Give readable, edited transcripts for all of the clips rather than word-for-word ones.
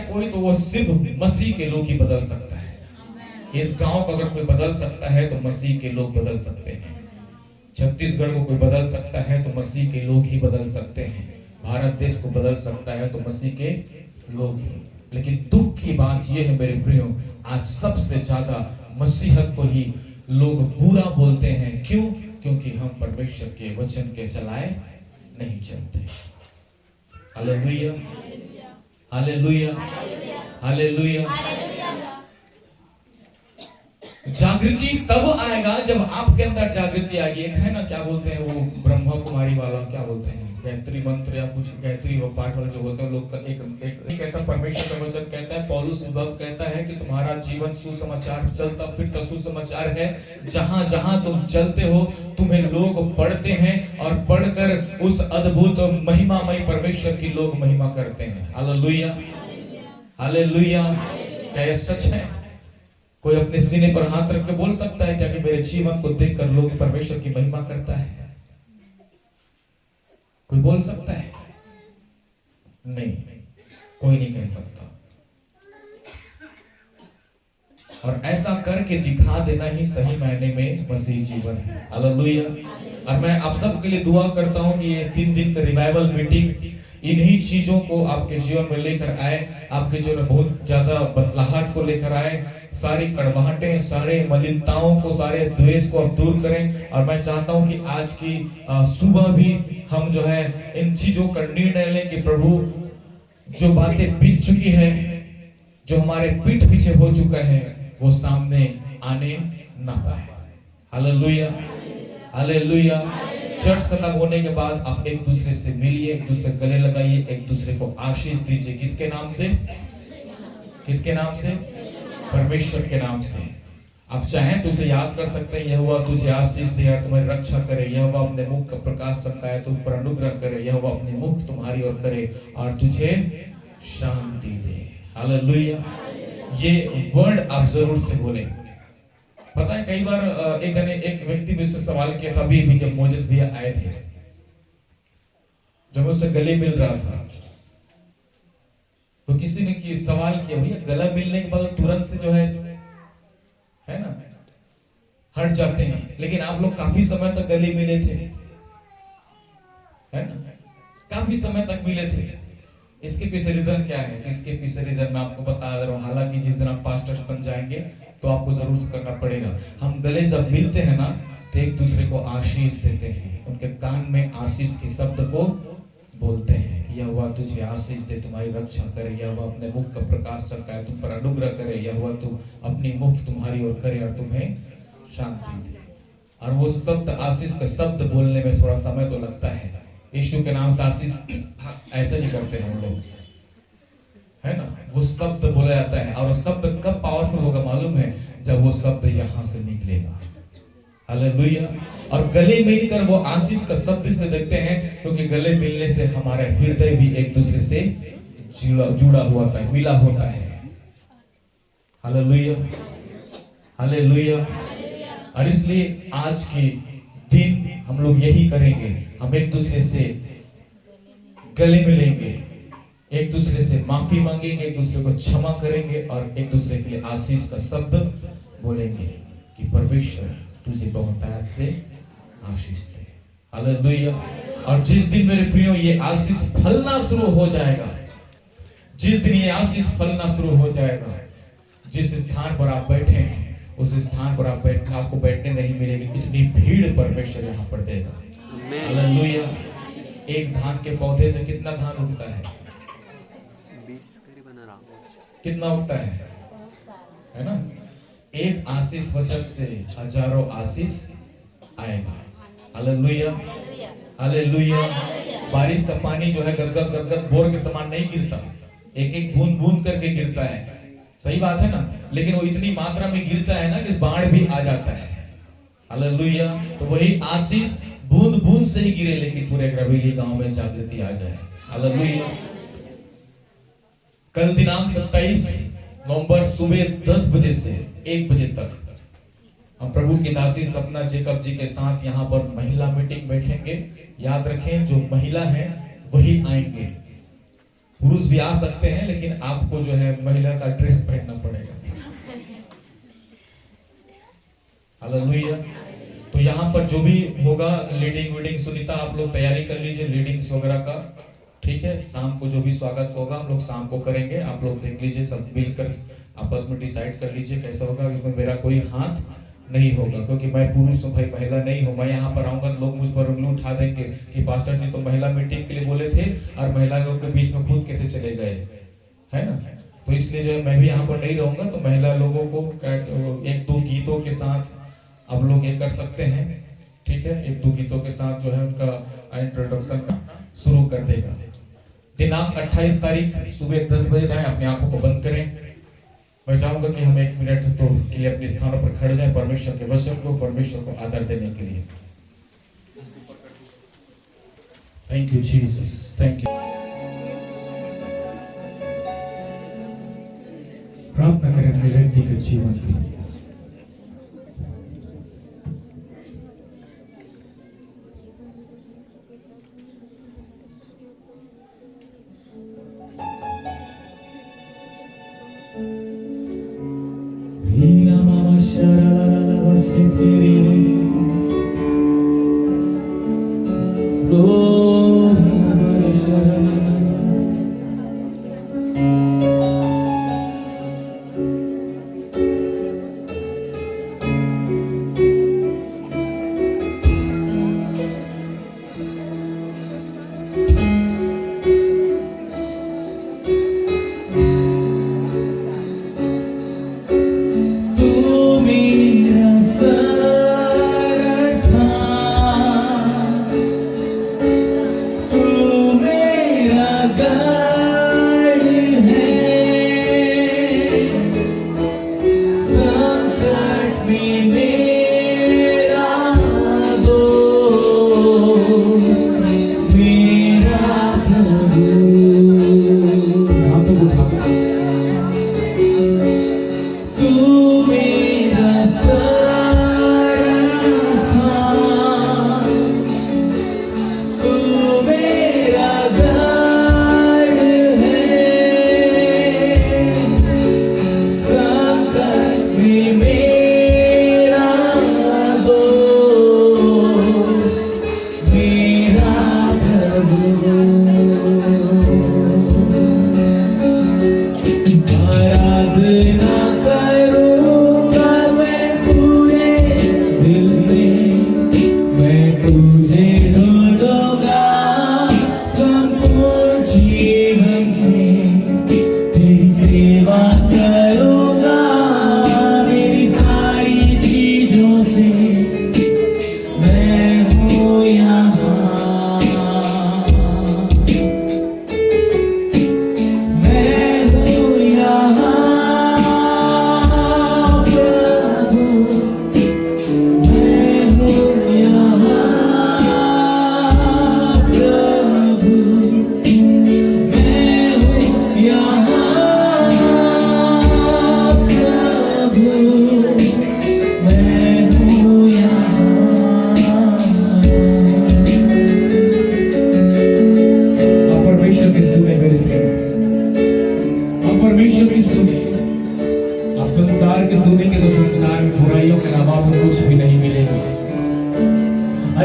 कोई, तो वो सिर्फ मसीह के लोग ही बदल सकता है। इस गांव को अगर कोई बदल सकता है तो मसीह के लोग बदल सकते हैं। छत्तीसगढ़ को कोई बदल सकता है तो मसीह के लोग ही बदल सकते हैं। भारत देश को बदल सकता है तो मसीह के लोग ही। लेकिन दुख की बात यह है मेरे प्रियो, आज सबसे ज्यादा मसीहत को ही लोग बुरा बोलते हैं। क्यों? क्योंकि हम परमेश्वर के वचन के चलाए नहीं चलते। Hallelujah, hallelujah, hallelujah. जागृति तब आएगा जब आपके अंदर जागृति आएगी। एक है ना, क्या बोलते हैं वो ब्रह्मा कुमारी वाला, क्या बोलते हैं, गायत्री मंत्र या कुछ गायत्री व पाठ वाले जो होते हैं लोग, एक कहता है परमेश्वर का वचन कहता है, पौलुस कहता है कि तुम्हारा जीवन सुसमाचार चलता फिरता सुसमाचार है। जहां जहां तुम चलते हो तुम्हें लोग पढ़ते हैं और पढ़कर उस अद्भुत महिमामय परमेश्वर की लोग महिमा करते हैं। Hallelujah, hallelujah. क्या यह सच है? कोई अपने सीने पर हाथ रख के बोल सकता है क्या कि मेरे जीवन को देखकर लोग परमेश्वर की महिमा करता है? कोई बोल सकता है? नहीं, कोई नहीं कह सकता। और ऐसा करके दिखा देना ही सही मायने में मसीह जीवन है। हालेलुया। और मैं आप सबके लिए दुआ करता हूं कि ये 3 दिन का रिवाइवल मीटिंग इन्हीं चीजों को आपके जीवन में लेकर आए, आपके जीवन में बहुत ज्यादा बदलाहट को लेकर आए, सारी कड़वाहटें, सारे मलिनताओं को, सारे द्वेष को आप दूर करें। और मैं चाहता हूं कि आज की सुबह भी हम जो है इन चीजों का निर्णय लें कि प्रभु जो बातें बीत चुकी है, जो हमारे पीठ पीछे हो चुका है, वो सामने आने ना पाए। Hallelujah, hallelujah. चर्च खत्म होने के बाद आप एक दूसरे से मिलिए, एक दूसरे गले लगाइए, एक दूसरे को आशीष दीजिए। किसके नाम से? किसके नाम से? परमेश्वर के नाम से। आप चाहें तो उसे याद कर सकते हैं, यहोवा तुझे आशीष दे और तुम्हारी रक्षा करे, यहोवा अपने मुख का प्रकाश चमकाए तुम पर अनुग्रह करे, यहोवा अपने मुख तुम्हारी ओर करे और तुझे शांति दे। हालेलुया। ये वर्ड आप जरूर से बोले। पता है कई बार एक व्यक्ति मुझसे सवाल किया था, अभी जब मोजेस भैया आए थे, जब उससे गले मिल रहा था, तो किसी ने सवाल किया, भैया गला मिलने के बाद तुरंत से जो है ना हट जाते हैं, लेकिन आप लोग काफी समय तक गले मिले थे, है ना, काफी समय तक मिले थे। इसके पीछे रीजन क्या है? तो इसके पीछे रीजन मैं आपको बता दे रहा हूँ। हालांकि जिस दिन आप पास्टर्स बन जाएंगे तो आपको जरूर करना पड़ेगा। हम गले जब मिलते हैं ना तो एक दूसरे को आशीष देते हैं, उनके कान में आशीष के शब्द को बोलते हैं कि यहोवा तुझे आशीष दे, तुम्हारी रक्षा करे, यहोवा अपने मुख का प्रकाश चमकाए तुम पर अनुग्रह करे, यहोवा तू अपनी मुख तुम्हारी ओर करे और तुम्हें शांति दे। और वो शब्द, आशीष का शब्द बोलने में थोड़ा समय तो लगता है। यीशु के नाम से आशीष ऐसे नहीं करते हम लोग, है ना, वो शब्द बोला जाता है। और शब्द कब पावरफुल होगा मालूम है? जब वो शब्द यहां से निकलेगा। हालेलुया। और गले मिलकर वो आशीष का शब्द से देखते हैं, क्योंकि गले मिलने से हमारा हृदय भी एक दूसरे से जुड़ा हुआ होता है, मिला होता है। Hallelujah, hallelujah. और इसलिए आज के दिन हम लोग यही करेंगे, हम एक दूसरे से गले मिलेंगे, एक दूसरे से माफी मांगेंगे, एक दूसरे को क्षमा करेंगे और एक दूसरे के लिए आशीष का शब्द बोलेंगे कि परमेश्वर तुझे बहुतायत से आशीष दे। हालेलुया। और जिस दिन मेरे प्रियो ये आशीष फलना शुरू हो जाएगा, जिस दिन ये आशीष फलना शुरू हो जाएगा, जिस स्थान पर आप बैठे हैं उस स्थान पर आपको बैठने नहीं मिलेगी, इतनी भीड़ परमेश्वर यहाँ पर देगा। हालेलुया। एक धान के पौधे से कितना धान उगता है? 20 करीबन कितना उगता है ना? एक आशीष वचन से हजारों आशीष आएगा। Hallelujah, hallelujah. बारिश का पानी जो है गदगद गदगद बोर के समान नहीं गिरता, एक एक बूंद बूंद करके गिरता है। सही बात है ना? लेकिन वो इतनी मात्रा में गिरता है ना कि बाढ़ भी आ जाता है। हालेलुया। तो वही आशीष बूंद बूंद से ही गिरे, लेकिन पूरे ग्रामीण गांव में जागृति आ जाए। हालेलुया। कल दिनांक 27 नवंबर सुबह 10 बजे से 1 बजे तक हम प्रभु की दासी सपना जेकब जी के साथ यहाँ पर महिला मीटिंग बैठेंगे। याद रखें, जो महिला है वही आएंगे, पुरुष भी आ सकते हैं, लेकिन आपको जो है महिला का ड्रेस पहनना पड़ेगा। हालेलुया। तो यहाँ पर जो भी होगा, लीडिंग वीडिंग, सुनीता आप लोग तैयारी कर लीजिए लीडिंग्स वगैरह का, ठीक है। शाम को जो भी स्वागत होगा हम लोग शाम को करेंगे, आप लोग देख लीजिए, सब मिलकर आपस में डिसाइड कर लीजिए कैसा होगा। इसमें मेरा कोई हाथ नहीं होगा, क्योंकि मैं पुरुष हूँ भाई, महिला नहीं हूँ। मैं यहाँ पर आऊंगा तो लोग मुझ पर उंगली उठा देंगे कि पास्टर जी तो महिला मीटिंग के लिए बोले थे और महिला लोग के बीच में खुद कैसे चले गए, है ना। तो इसलिए जो है मैं भी यहाँ पर नहीं रहूंगा। तो महिला लोगों को एक दो गीतों के साथ आप लोग ये कर सकते हैं, ठीक है। एक दो गीतों के साथ जो है उनका इंट्रोडक्शन का शुरू कर देगा। दिनांक 28 तारीख सुबह 10 बजे जाए, अपनी आंखों को बंद करें। मैं चाहूंगा कि हम 1 मिनट तो के लिए अपने स्थानों पर खड़े जाएं, परमेश्वर के वचन को, परमेश्वर को आदर देने के लिए। Thank you Jesus, thank you. प्रार्थना करें अपने व्यक्तिगत जीवन के लिए।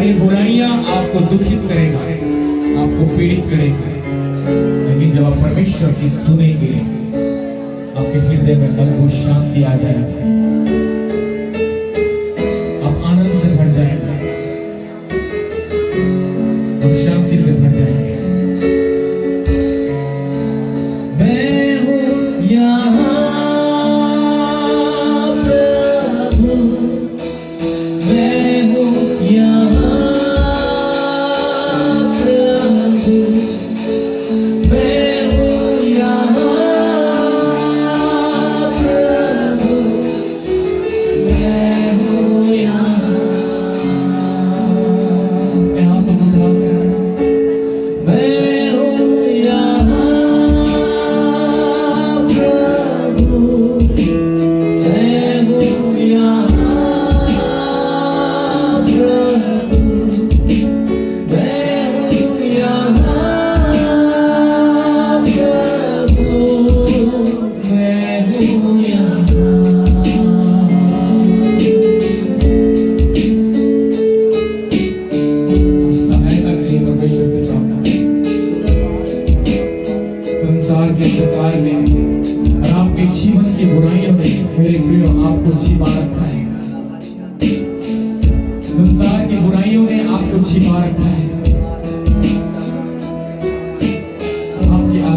ये बुराइयां आपको दुखित करेगा, आपको पीड़ित करेगा, लेकिन जब आप परमेश्वर की सुनेंगे आपके हृदय में कल को शांति आ जाएगी, आप आनंद से भर जाएंगे और शांति से भर जाएंगे। मैं हूँ यहाँ प्रभु, मैं हूँ यहाँ प्रभु, मैं हूँ यहाँ प्रभु, मैं हूँ यहाँ। मैं हाथों को उठाकर मैं हूँ यहाँ प्रभु, मैं हूँ यहाँ प्रभु, मैं हूँ यहाँ प्रभु। परिवार में और आपके जीवन की बुराइयों में मेरे प्रियो आपको छिपा रखा है। संसार की बुराइयों ने आपको छिपा रखा है।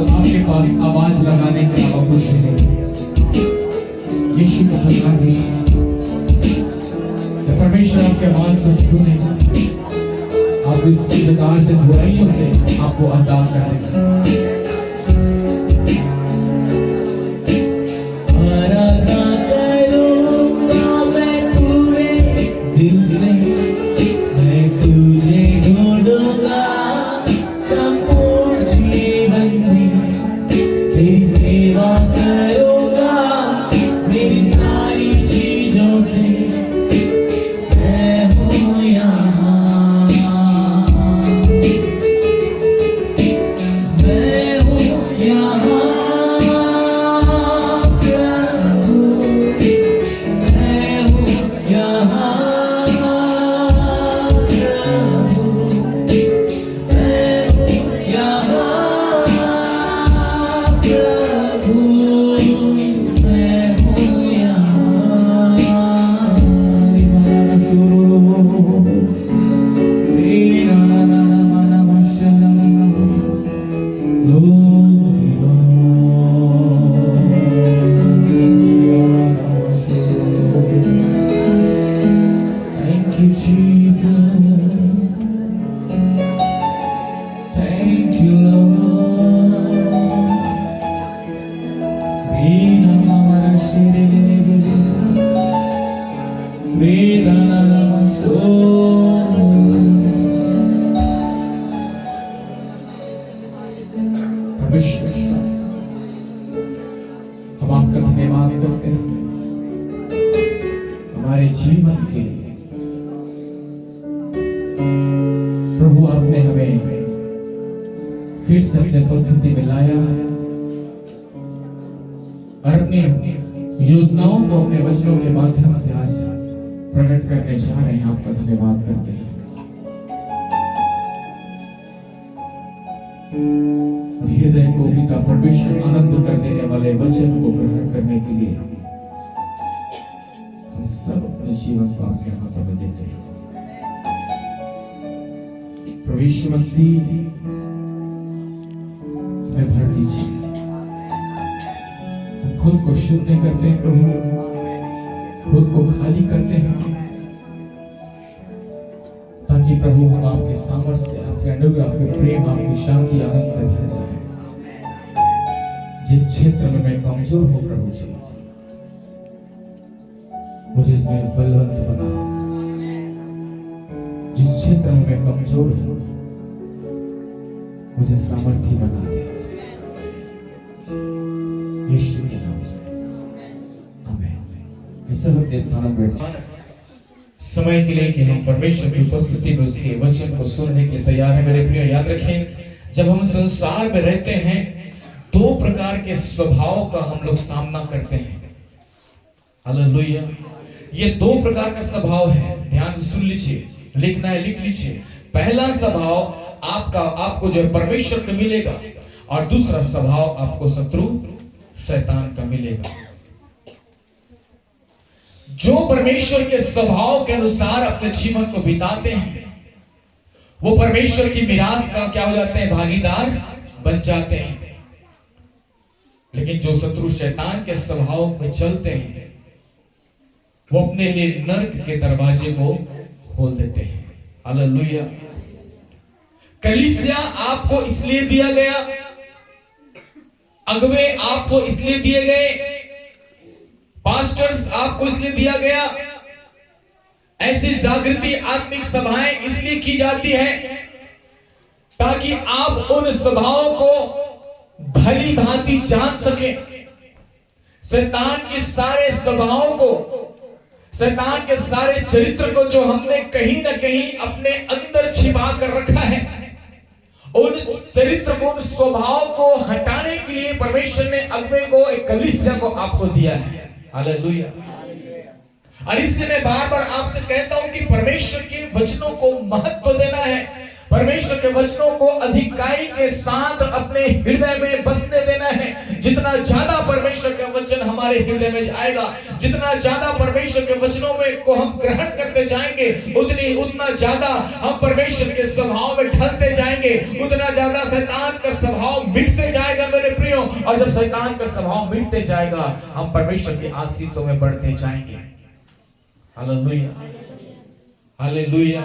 आपके पास आवाज लगाने के अलावा कुछ नहीं। यीशु को पुकारिए, जब परमेश्वर आपके आवाज से सुने, आप इस प्रकार से बुराइयों से आपको आजाद करें। हम आपका धन्यवाद करते हैं हमारे जीवन के लिए। प्रभु आपने हमें फिर से अपने उपस्थिति में लाया और अपनी योजनाओं को अपने वचनों के माध्यम से आज प्रकट करने जा रहे हैं। आपका धन्यवाद करते हैं। हृदय को पिता परमेश्वर आनंद कर देने वाले वचन को ग्रहण करने के लिए हम सब अपने जीवन को आपके हाथों में देते हैं। प्रभु यीशु मसीह हमें भर दीजिए। खुद को शून्य करते हैं प्रभु, खुद को खाली करते हैं ताकि प्रभु हम आपके सामर्थ्य, आपके अनुग्रह, आपके प्रेम, आपकी शांति, आनंद से भर जाए। जिस क्षेत्र में मैं कमजोर हूं प्रभु जी, मुझे इसमें बलवंत बना। जिस क्षेत्र में मैं कमजोर हूं मुझे सामर्थ्य बना दे, यीशु के नाम से आमीन। इस सब अपने स्थान पर बैठ समय के लिए कि हम परमेश्वर की उपस्थिति में उसके वचन को सुनने के लिए तैयार हैं। मेरे प्रिय याद रखें, जब हम संसार में रहते हैं दो प्रकार के स्वभाव का हम लोग सामना करते हैं। हालेलुया। ये दो प्रकार का स्वभाव है, ध्यान से सुन लीजिए, लिखना है लिख लीजिए। पहला स्वभाव आपको जो है परमेश्वर का मिलेगा और दूसरा स्वभाव आपको शत्रु शैतान का मिलेगा। जो परमेश्वर के स्वभाव के अनुसार अपने जीवन को बिताते हैं वो परमेश्वर की मिरास का क्या हो जाते हैं, भागीदार बन जाते हैं। लेकिन जो शत्रु शैतान के स्वभाव में चलते हैं वो अपने लिए नरक के दरवाजे को खोल देते हैं। हालेलुया। कलीसिया आपको इसलिए दिया गया, अगुवे आपको इसलिए दिए गए, पास्टर्स आपको इसलिए दिया गया, ऐसी जागृति आत्मिक सभाएं इसलिए की जाती है ताकि आप उन स्वभावों को भली भांति जान सके। शैतान के सारे स्वभावों को, शैतान के सारे चरित्र को जो हमने कहीं ना कहीं अपने अंदर छिपा कर रखा है, उन चरित्र को, उन स्वभाव को हटाने के लिए परमेश्वर ने अगुवे को, एक कलीसिया को आपको दिया है। हालेलुया। और इसलिए मैं बार बार आपसे कहता हूं कि परमेश्वर के वचनों को महत्व देना है, परमेश्वर के वचनों को अधिकाई के साथ अपने हृदय में बसने देना है। जितना ज्यादा परमेश्वर का वचन हमारे हृदय में जाएगा, जितना ज्यादा परमेश्वर के वचनों में को हम ग्रहण करते जाएंगे, उतना ज्यादा हम परमेश्वर के स्वभाव में ढलते जाएंगे, उतना ज्यादा शैतान का स्वभाव मिटते जाएगा मेरे प्रियो। और जब शैतान का स्वभाव मिटते जाएगा, हम परमेश्वर की आशीषों में बढ़ते जाएंगे। Hallelujah, hallelujah.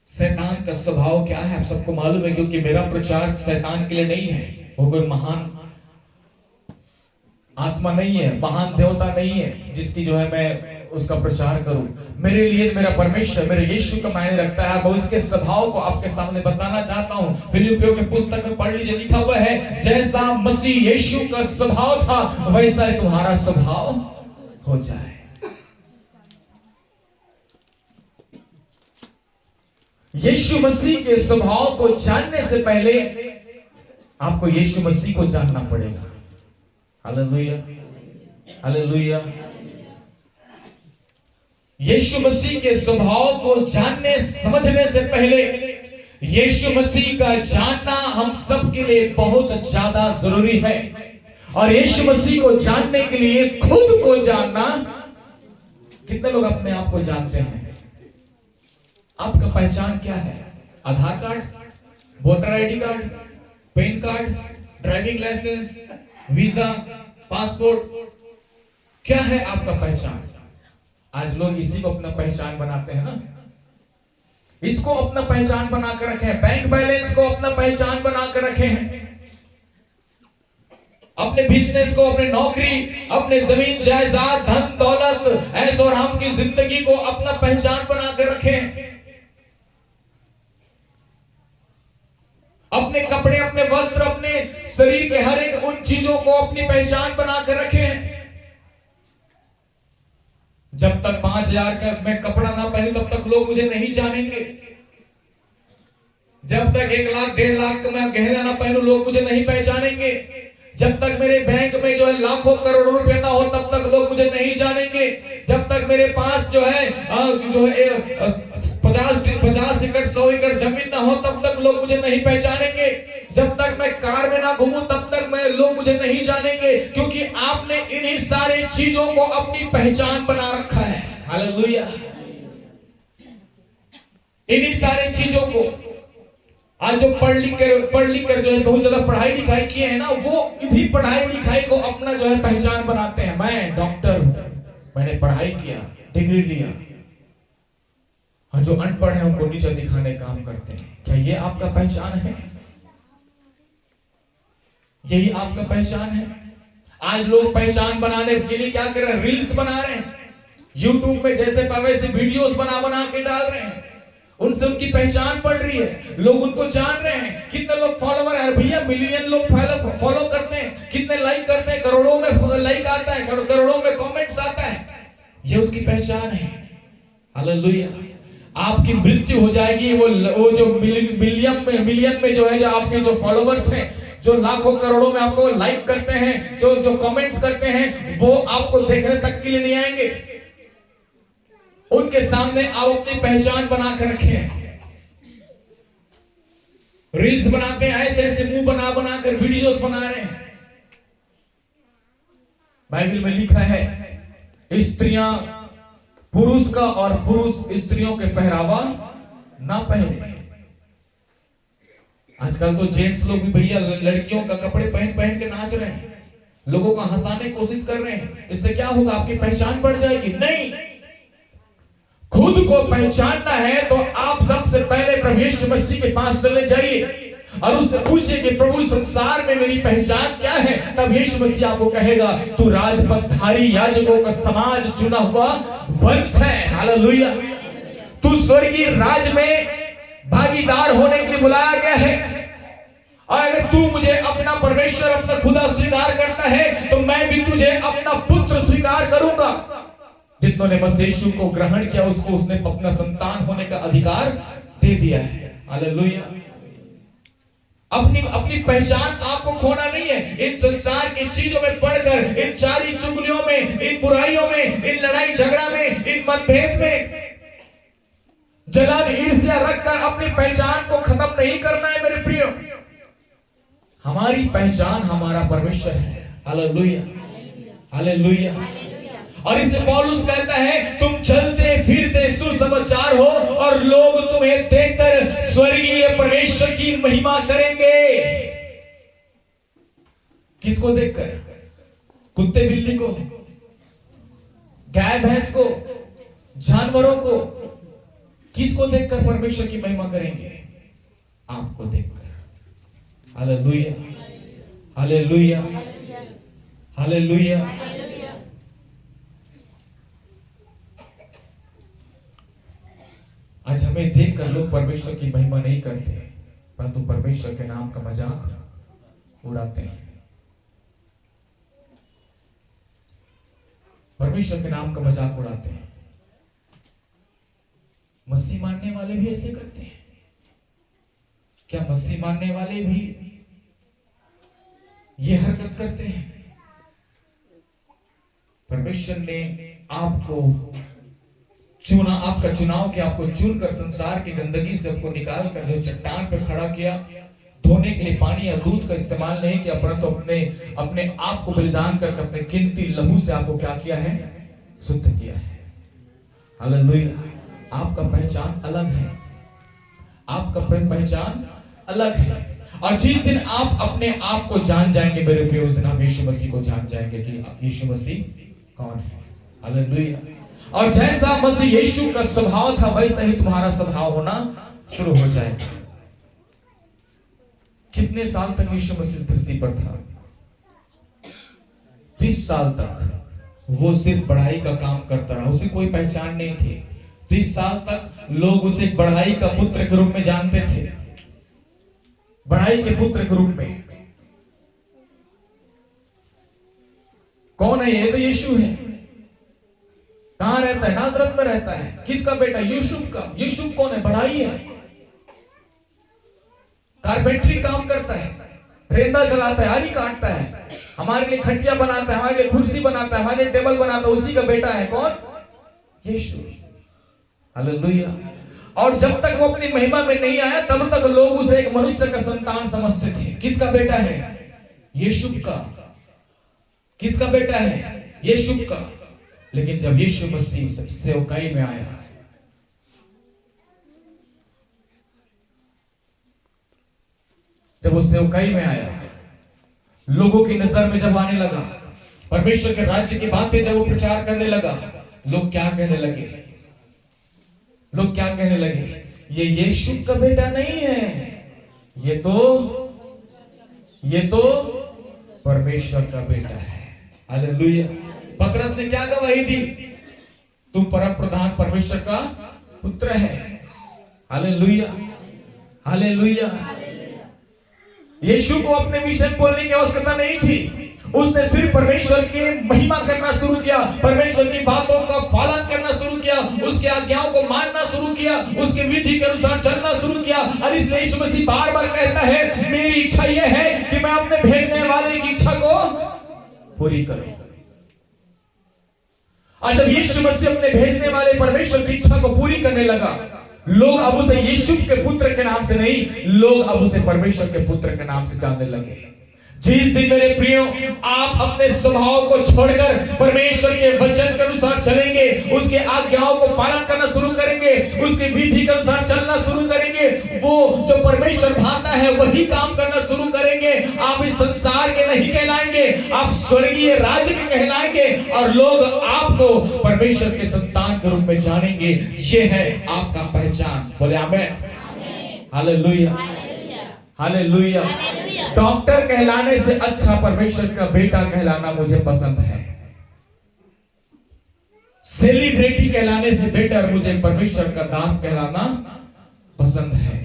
शैतान का स्वभाव क्या है आप सबको मालूम है, क्योंकि मेरा प्रचार शैतान के लिए नहीं है। वो कोई महान आत्मा नहीं है, महान देवता नहीं है जिसकी जो है मैं उसका प्रचार करूं। मेरे लिए मेरा परमेश्वर, मेरे यीशु का मायने रखता है। मैं उसके स्वभाव को आपके सामने बताना चाहता हूं। फिलिप्पियों के पुस्तक में पढ़ लीजिए, लिखा हुआ है, जैसा मसीह यीशु का स्वभाव था वैसा ही तुम्हारा स्वभाव हो जाए। यीशु मसीह के स्वभाव को जानने से पहले आपको यीशु मसीह को जानना पड़ेगा। Hallelujah, hallelujah. यीशु मसीह के स्वभाव को जानने समझने से पहले यीशु मसीह का जानना हम सबके लिए बहुत ज्यादा जरूरी है। और यीशु मसीह को जानने के लिए खुद को जानना, कितने लोग अपने आप को जानते हैं? आपका पहचान क्या है? Aadhaar card, voter ID card, PAN card, driving licence, visa, passport, क्या है आपका पहचान? आज लोग इसी को अपना पहचान बनाते हैं ना, इसको अपना पहचान बनाकर रखे हैं। बैंक बैलेंस को अपना पहचान बनाकर रखे हैं, अपने बिजनेस को, अपने नौकरी, अपने जमीन जायदाद, धन दौलत, ऐशो आराम की जिंदगी को अपना पहचान बनाकर रखे हैं। अपने कपड़े, अपने वस्त्र, अपने शरीर के हर एक उन चीजों को अपनी पहचान बनाकर रखे हैं। जब तक 5,000 का मैं कपड़ा ना पहनूं तब तक लोग मुझे नहीं जानेंगे। जब तक 1 लाख 1.5 लाख का मैं गहना ना पहनूं लोग मुझे नहीं पहचानेंगे। जब तक मेरे बैंक में जो है लाखों करोड़ों रुपए ना हो तब तक लोग मुझे नहीं जानेंगे। जब तक मेरे पास जो है 50 एकड़ 100 एकड़ जमीन ना हो तब तक लोग मुझे नहीं पहचानेंगे। जब तक मैं कार में ना घूमूं तब तक लोग मुझे नहीं जानेंगे, क्योंकि आपने इन्हीं सारी चीजों को अपनी पहचान बना रखा है। हालेलुया, इन्हीं सारी चीजों को। आज जो पढ़ लिख कर जो है बहुत ज्यादा पढ़ाई लिखाई किए हैं ना, वो इन्हीं पढ़ाई लिखाई को अपना जो है पहचान बनाते हैं। मैं डॉक्टर हूं, मैंने पढ़ाई किया, डिग्री लिया। और जो अनपढ़ है उनको नीचे दिखाने का काम करते हैं। क्या ये आपका पहचान है? यही आपका पहचान है? आज लोग पहचान बनाने के लिए क्या कर रहे हैं? रील्स बना रहे हैं, यूट्यूब में जैसे पावे से वीडियोस बना के डाल रहे हैं। उनसे उनकी पहचान पड़ रही है, लोग उनको जान रहे हैं। कितने लोग फॉलोवर है भैया, मिलियन लोग फॉलो करते हैं, कितने लाइक करते हैं, करोड़ों में लाइक आता है, करोड़ों में कमेंट्स आता है। ये उसकी पहचान है। हालेलुया। आपकी मृत्यु हो जाएगी, वो जो मिलियन में जो है, जो आपके जो फॉलोवर्स हैं, जो लाखों करोड़ों में आपको लाइक करते हैं, जो कमेंट्स करते हैं, वो आपको देखने तक के लिए नहीं आएंगे। उनके सामने आप अपनी पहचान बना कर रखे हैं। रील्स बनाते हैं, ऐसे मुंह बना कर वीडियोस बना रहे हैं। बाइबल में लिखा है, स्त्रियां पुरुष का और पुरुष स्त्रियों के पहरावा ना पहने। आजकल तो जेंट्स लोग भी भैया लड़कियों का कपड़े पहन के नाच रहे हैं, लोगों को हंसाने की कोशिश कर रहे हैं। इससे क्या होगा? आपकी पहचान बढ़ जाएगी? नहीं। खुद को पहचानना है तो आप सबसे पहले प्रभु यीशु मसीह के पास चले जाइए और उससे पूछिए कि प्रभु संसार में मेरी पहचान क्या है। तब यीशु मसीह आपको कहेगा, तू राजपथधारी याजकों का समाज चुना हुआ वंश है। हालेलुया। तू स्वर्गीय राज में भागीदार होने के लिए बुलाया गया है। और अगर तू मुझे अपना परमेश्वर, अपना खुदा स्वीकार करता है तो मैं भी तुझे अपना पुत्र स्वीकार करूंगा। जितनों ने मसीह यीशु को ग्रहण किया उसको उसने अपना संतान होने का अधिकार दे दिया है। हालेलुया। अपनी पहचान आपको खोना नहीं है। इन संसार की चीजों में पढ़कर, इन चारी चुगलियों में, इन बुराइयों में, इन लड़ाई झगड़ा में, इन मतभेद में जलन ईर्ष्या रखकर अपनी पहचान को खत्म नहीं करना है मेरे प्रियो। हमारी पहचान हमारा परमेश्वर है। Hallelujah, hallelujah. और इसलिए पौलुस कहता है तुम चलते फिरते सुसमाचार हो और लोग तुम्हें देखकर स्वर्गीय परमेश्वर की महिमा करेंगे। किसको देखकर? कुत्ते बिल्ली को, गाय भैंस को, जानवरों को? किसको देखकर परमेश्वर की महिमा करेंगे? आपको देखकर। Hallelujah, hallelujah, hallelujah. आज हमें देखकर लोग परमेश्वर की महिमा नहीं करते, परंतु परमेश्वर के नाम का मजाक उड़ाते हैं। परमेश्वर के नाम का मजाक उड़ाते हैं। मसीह मानने वाले भी ऐसे करते हैं क्या? मसीह मानने वाले भी ये हरकत करते हैं? परमेश्वर ने आपको चुना, आपका चुनाव किया, आपको चुनकर संसार की गंदगी से आपको निकाल कर जो चट्टान पर खड़ा किया, धोने के लिए पानी या दूध का इस्तेमाल नहीं किया, परंतु अपने आप को बलिदान करके अपने कीमती लहू से आपको क्या किया है? शुद्ध किया है। हालेलुया। आपका पहचान अलग है, आपका पहचान अलग है। और जिस दिन आप अपने आप को जान जाएंगे मेरे प्रिय, उस दिन आप यीशु मसीह को जान जाएंगे कि यीशु मसीह कौन है। हालेलुया। और जैसा मसीह यीशु का स्वभाव था वैसा ही तुम्हारा स्वभाव होना शुरू हो जाएगा। कितने साल तक यीशु मसीह धरती पर था? 30 साल तक वो सिर्फ बढ़ाई का काम करता रहा, उसे कोई पहचान नहीं थी। 30 साल तक लोग उसे बढ़ाई का पुत्र के रूप में जानते थे, बढ़ाई के पुत्र के रूप में। कौन है ये? तो यीशु है। कहां रहता है? नासरत में रहता है। किसका बेटा? यूसुफ का। यूसुफ कौन है? बढ़ाई है, कारपेंटरी काम करता है, रेता चलाता है, आरी काटता है, हमारे लिए खटिया बनाता है, हमारे लिए कुर्सी बनाता है, हमारे लिए टेबल बनाता है। उसी का बेटा है कौन? यीशु। हालेलुया। और जब तक वो अपनी महिमा में नहीं आया तब तक लोग उसे एक मनुष्य का संतान समझते थे। किसका बेटा है? यीशु का। किसका बेटा है? यीशु का। लेकिन जब यीशु मसीह सेवकाई में आया, जब वो सेवकाई में आया, लोगों की नजर में जब आने लगा, परमेश्वर के राज्य की बातें जब वो प्रचार करने लगा, लोग क्या कहने लगे? लोग क्या कहने लगे? ये यीशु का बेटा नहीं है, ये तो परमेश्वर का बेटा है। हालेलुया। पतरस ने क्या गवाही दी? तुम परम प्रधान परमेश्वर का पुत्र है। Hallelujah, hallelujah. यीशु को अपने विषय बोलने की आवश्यकता नहीं थी। उसने सिर्फ परमेश्वर की महिमा करना शुरू किया, परमेश्वर की बातों का पालन करना शुरू किया, उसकी आज्ञाओं को मानना शुरू किया, उसके विधि के अनुसार चलना शुरू किया। और इसलिए यीशु मसीह बार बार कहता है, मेरी इच्छा यह है कि मैं अपने भेजने वाले की इच्छा को पूरी करूं। और जब यीशु मसीह अपने भेजने वाले परमेश्वर की इच्छा को पूरी करने लगा, लोग अब उसे यीशु के पुत्र के नाम से नहीं, लोग अब उसे परमेश्वर के पुत्र के नाम से जानने लगे। जिस दिन मेरे प्रियो आप अपने स्वभाव को छोड़कर परमेश्वर के वचन के अनुसार चलेंगे, उसके आज्ञाओं को पालन करना शुरू करेंगे, उसकी विधि के अनुसार चलना शुरू करेंगे, वो जो परमेश्वर भाता है वही काम करना शुरू करेंगे, आप इस संसार के नहीं कहलाएंगे, आप स्वर्गीय राज्य के कहलाएंगे और लोग आपको परमेश्वर के संतान के रूप में जानेंगे। ये है आपका पहचान। बोले आमीन। Hallelujah, hallelujah. डॉक्टर कहलाने से अच्छा परमेश्वर का बेटा कहलाना मुझे पसंद है। सेलिब्रिटी कहलाने से बेटर मुझे परमेश्वर का दास कहलाना पसंद है।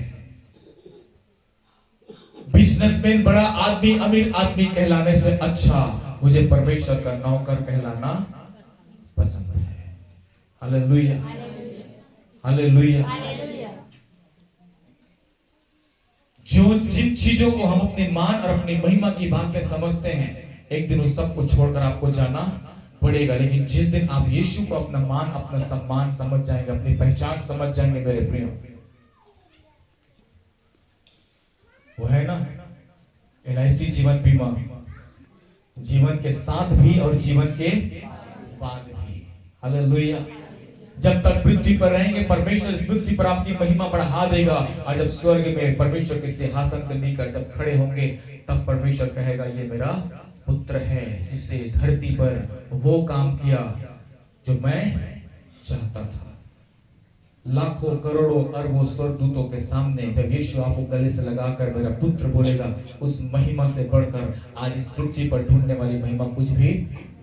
बिजनेसमैन, बड़ा आदमी, अमीर आदमी कहलाने से अच्छा मुझे परमेश्वर का नौकर कहलाना पसंद है। Hallelujah, hallelujah. जो जिन चीजों को हम अपने मान और अपनी महिमा की बातें समझते हैं, एक दिन उस सब को छोड़कर आपको जाना बढ़ेगा। लेकिन जिस दिन आप यीशु को अपना मान, अपना सम्मान समझ जाएंगे, अपनी पहचान समझ जाएंगे मेरे प्रिय, वो है ना LIC जीवन बीमा, जीवन के साथ भी और जीवन के बाद भी। हालेलुया। जब तक पृथ्वी पर रहेंगे परमेश्वर इस पृथ्वी पर आपकी महिमा बढ़ा देगा, और जब स्वर्ग में परमेश्वर के सिंहासन के निकट जब खड़े होंगे तब परमेश्वर कहेगा ये मेरा पुत्र है जिसे धरती पर वो काम किया जो मैं चाहता था। लाखों करोड़ों अरबों स्वर्गदूतों के सामने जब यीशु आपको गले से लगाकर मेरा पुत्र बोलेगा, उस महिमा से बढ़कर आज इस पृथ्वी पर ढूंढने वाली महिमा कुछ भी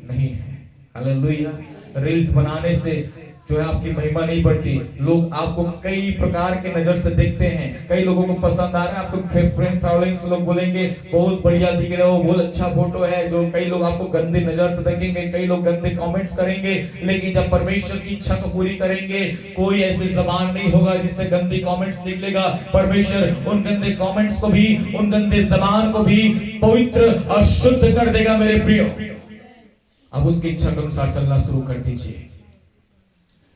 नहीं है। हालेलुया। रील्स बनाने से जो है आपकी महिमा नहीं बढ़ती। लोग आपको कई प्रकार के नजर से देखते हैं, कई लोगों को पसंद आ रहा है, आपको फ्रेंड फॉलोइंग से लोग बोलेंगे बहुत बढ़िया दिख रहे हो, बहुत अच्छा फोटो है, जो कई लोग आपको गंदे नजर से देखेंगे, कई लोग गंदे कमेंट्स करेंगे। लेकिन जब परमेश्वर की इच्छा को पूरी करेंगे, कोई ऐसी जबान नहीं होगा जिससे गंदी कमेंट्स निकलेगा। परमेश्वर उन गंदे कमेंट्स को भी, उन गंदे जबान को भी पवित्र और शुद्ध कर देगा मेरे प्रियो। अब उसकी इच्छा के अनुसार चलना शुरू कर दीजिए।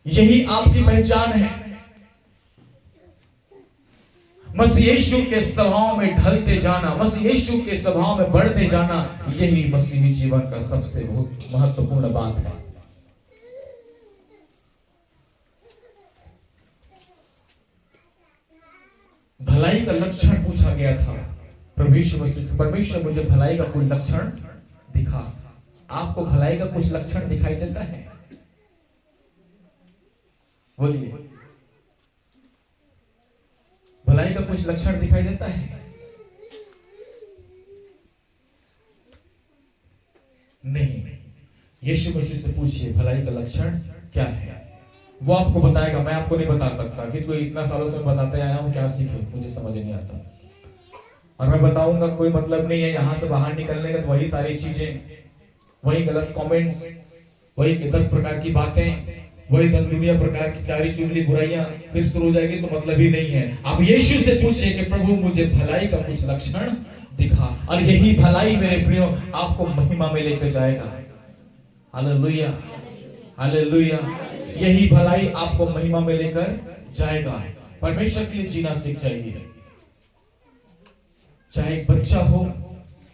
यही आपकी पहचान है। मसीह यीशु के स्वभाव में ढलते जाना, मसीह यीशु के स्वभाव में बढ़ते जाना, यही मसीही जीवन का सबसे बहुत महत्वपूर्ण बात है। भलाई का लक्षण पूछा गया था प्रभु यीशु मसीह से, परमेश्वर मुझे भलाई का कोई लक्षण दिखा। आपको भलाई का कुछ लक्षण दिखाई देता है? बोलिए, भलाई का कुछ लक्षण दिखाई देता है? नहीं। यीशु मसीह से पूछिए भलाई का लक्षण क्या है, वो आपको बताएगा। मैं आपको नहीं बता सकता कि कोई इतना सालों से बताते आया हूं, क्या सीखे मुझे समझ नहीं आता, और मैं बताऊंगा कोई मतलब नहीं है। यहां से बाहर निकलने का तो वही सारी चीजें, वही गलत कमेंट्स, वही 10 प्रकार की बातें, वही दुनिया प्रकार की चारी चुगली बुराइयां फिर शुरू हो जाएगी, तो मतलब ही नहीं है। आप यीशु से पूछिए कि प्रभु मुझे भलाई का कुछ लक्षण दिखा, और यही भलाई मेरे प्रियो आपको महिमा में लेकर जाएगा। Hallelujah, hallelujah. यही भलाई आपको महिमा में लेकर जाएगा। परमेश्वर के लिए जीना सीख जाइए। चाहे एक बच्चा हो,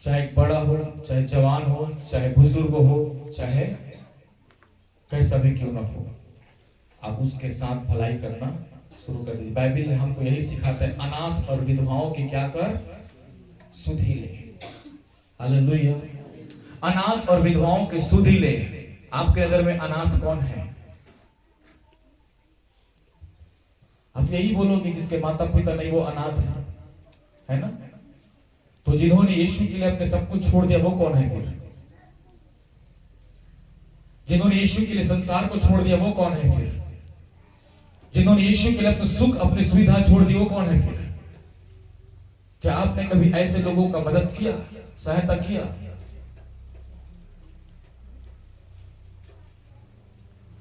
चाहे एक बड़ा हो, चाहे जवान हो, चाहे बुजुर्ग हो, चाहे कैसा भी क्यों ना हो, आप उसके साथ भलाई करना शुरू कर दीजिए। बाइबल ने हमको यही सिखाता है, अनाथ और विधवाओं की क्या कर, सुधि ले। हालेलुया। अनाथ और विधवाओं के सुधि ले। आपके नजर में अनाथ कौन है? आप यही बोलोगे जिसके माता पिता नहीं वो अनाथ है ना? तो जिन्होंने यीशु के लिए अपने सब कुछ छोड़ दिया वो कौन है फिर? जिन्होंने यीशु के लिए संसार को छोड़ दिया वो कौन है फिर? जिन्होंने यीशु के लिए अपने सुख, अपनी सुविधा छोड़ दी वो कौन है फिर? क्या आपने कभी ऐसे लोगों का मदद किया, सहायता किया?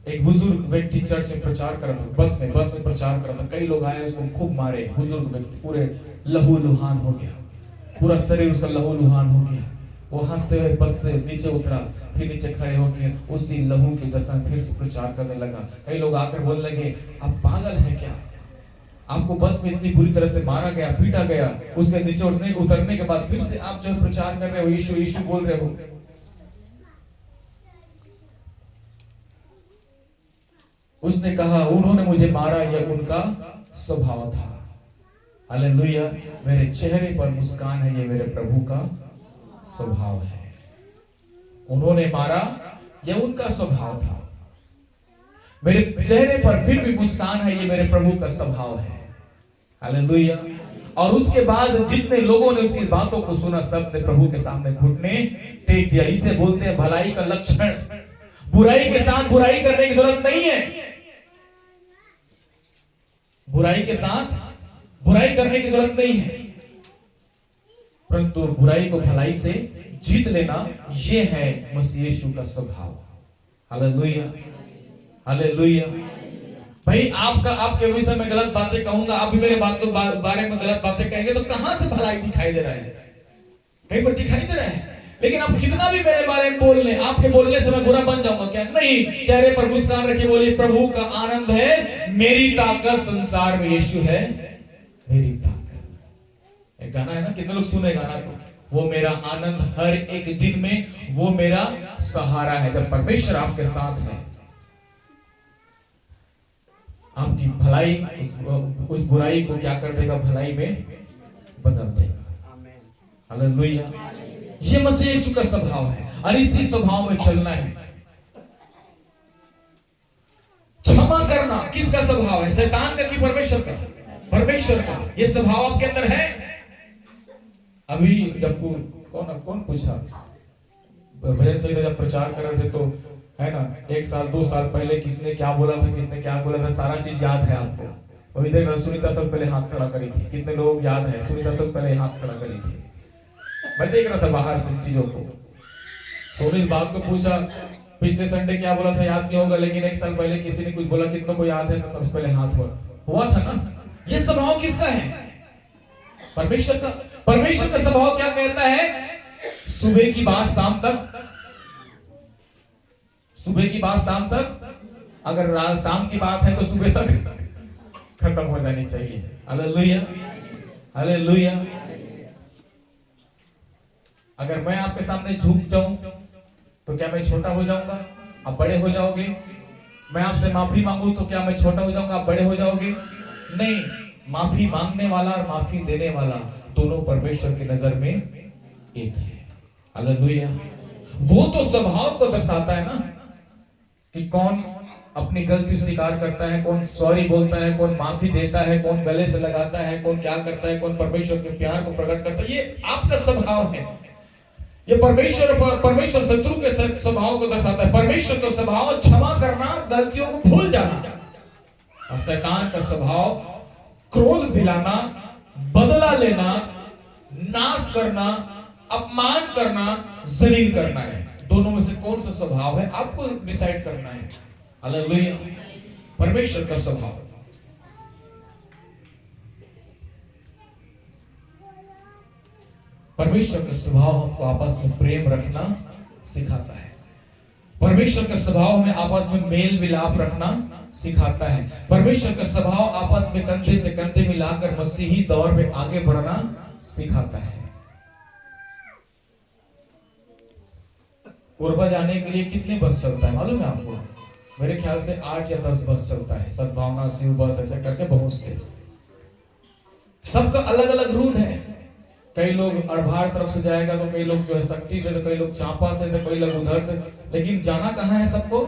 एक बुजुर्ग व्यक्ति चर्च में प्रचार कर रहा था, बस में प्रचार कर रहा था, कई लोग आए उसको खूब मारे। बुजुर्ग व्यक्ति पूरे लहू लुहान हो गया, पूरा शरीर उसका लहू लुहान हो गया। वो हंसते हुए बस से नीचे उतरा, फिर नीचे खड़े होकर उसी लहू की दशा फिर से प्रचार करने लगा। कई लोग आकर बोलने लगे आप पागल हैं क्या? आपको बस में इतनी बुरी तरह से मारा गया, पीटा गया, उसके नीचे उतरने के बाद फिर से आप जो है प्रचार कर रहे हो, यीशु यीशु बोल रहे हो। उसने कहा उन्होंने मुझे मारा, यह उनका स्वभाव था। हालेलुया। मेरे चेहरे पर मुस्कान है, ये मेरे प्रभु का स्वभाव है। उन्होंने मारा, यह उनका स्वभाव था। मेरे चेहरे पर फिर भी मुस्कान है, ये मेरे प्रभु का स्वभाव है। हालेलुया। और उसके बाद जितने लोगों ने उसकी बातों को सुना, सब ने प्रभु के सामने घुटने टेक दिया। इसे बोलते हैं भलाई का लक्षण। बुराई के साथ बुराई करने की जरूरत नहीं है। बुराई के साथ बुराई करने की जरूरत नहीं है, परंतु बुराई को भलाई से जीत लेना, यह है मसीह यीशु का स्वभाव। Hallelujah, hallelujah. भाई आपके विषय में गलत बातें कहूंगा, आप भी मेरे बारे में गलत बातें कहेंगे, तो कहां से भलाई दिखाई दे रहा है? कहीं पर दिखाई दे रहा है। लेकिन आप कितना भी मेरे बारे में बोल लें, आपके बोलने से मैं बुरा बन जाऊंगा क्या? नहीं, चेहरे पर मुस्कान रखिए, बोलिए प्रभु का आनंद है मेरी ताकत, संसार में यीशु है मेरी ताकत। एक गाना है ना, कितने लोग सुने गाना को? वो मेरा आनंद हर एक दिन में, वो मेरा सहारा है। जब परमेश्वर आपके साथ है, आपकी भलाई उस बुराई को क्या कर देगा? भलाई में बदल देगा। हालेलुया। ये मसीह यीशु का स्वभाव है और इसी स्वभाव में चलना है। क्षमा करना किसका स्वभाव है? शैतान का कि परमेश्वर का? परमेश्वर का। ये स्वभाव आपके अंदर है। अभी जब कौन पूछा, भजन संगीत जब प्रचार कर रहे थे तो है ना, 1 साल 2 साल पहले किसने क्या बोला था, किसने क्या बोला था, सारा चीज याद है आपको। अभी देख, सुनीता सब पहले हाथ खड़ा करी थी। कितने लोग याद है? सुनीता सब पहले हाथ खड़ा करी थी। मैं देख रहा था बाहर से चीजों को। थोड़ी इस बात को पूछा, पिछले संडे क्या बोला था याद नहीं होगा, लेकिन 1 साल पहले किसी ने कुछ बोला, कितनों को याद है? तो सबसे पहले हाथ हुआ था ना। ये स्वभाव किसका है? परमेश्वर का। परमेश्वर का स्वभाव क्या कहता है? सुबह की बात शाम तक, सुबह की बात शाम तक, अगर शाम की बात है तो सुबह तक खत्म हो जानी चाहिए। Hallelujah, hallelujah. अगर मैं आपके सामने झुक जाऊं तो क्या मैं छोटा हो जाऊंगा? आप बड़े हो जाओगे। मैं आपसे माफी मांगू तो क्या मैं छोटा हो जाऊंगा? आप बड़े हो जाओगे? नहीं, माफी मांगने वाला और माफी देने वाला दोनों परमेश्वर की नजर में एक है। हालेलुया। वो तो स्वभाव को दर्शाता है ना कि कौन अपनी गलती स्वीकार करता है, कौन सॉरी बोलता है, कौन माफी देता है, कौन गले से लगाता है, कौन क्या करता है, कौन परमेश्वर के प्यार को प्रकट करता है। ये आपका स्वभाव है। ये परमेश्वर शत्रु के स्वभाव को दर्शाता है। परमेश्वर का स्वभाव क्षमा करना, गलतियों को भूल जाना, और शैतान का स्वभाव क्रोध दिलाना, बदला लेना, नाश करना, अपमान करना, जलील करना है। दोनों में से कौन सा स्वभाव है आपको डिसाइड करना है। हालेलुया। परमेश्वर का स्वभाव। परमेश्वर का स्वभाव हमको आपस में प्रेम रखना सिखाता है। परमेश्वर का स्वभाव हमें आपस में मेल मिलाप रखना सिखाता है। परमेश्वर का स्वभाव आपस में कंधे से कंधे मिलाकर मसीही दौर में आगे बढ़ना सिखाता है। कोरबा जाने के लिए कितने बस चलता है मालूम है आपको? मेरे ख्याल से 8 या 10 बस चलता है। सद्भावना, शिव बस, ऐसे करके बहुत से। सबका अलग अलग रूट है। कई लोग अड़भार तरफ से जाएगा तो कई लोग जो है शक्ति से, तो कई लोग चांपा से, तो कई लोग उधर से। लेकिन जाना कहाँ है सबको?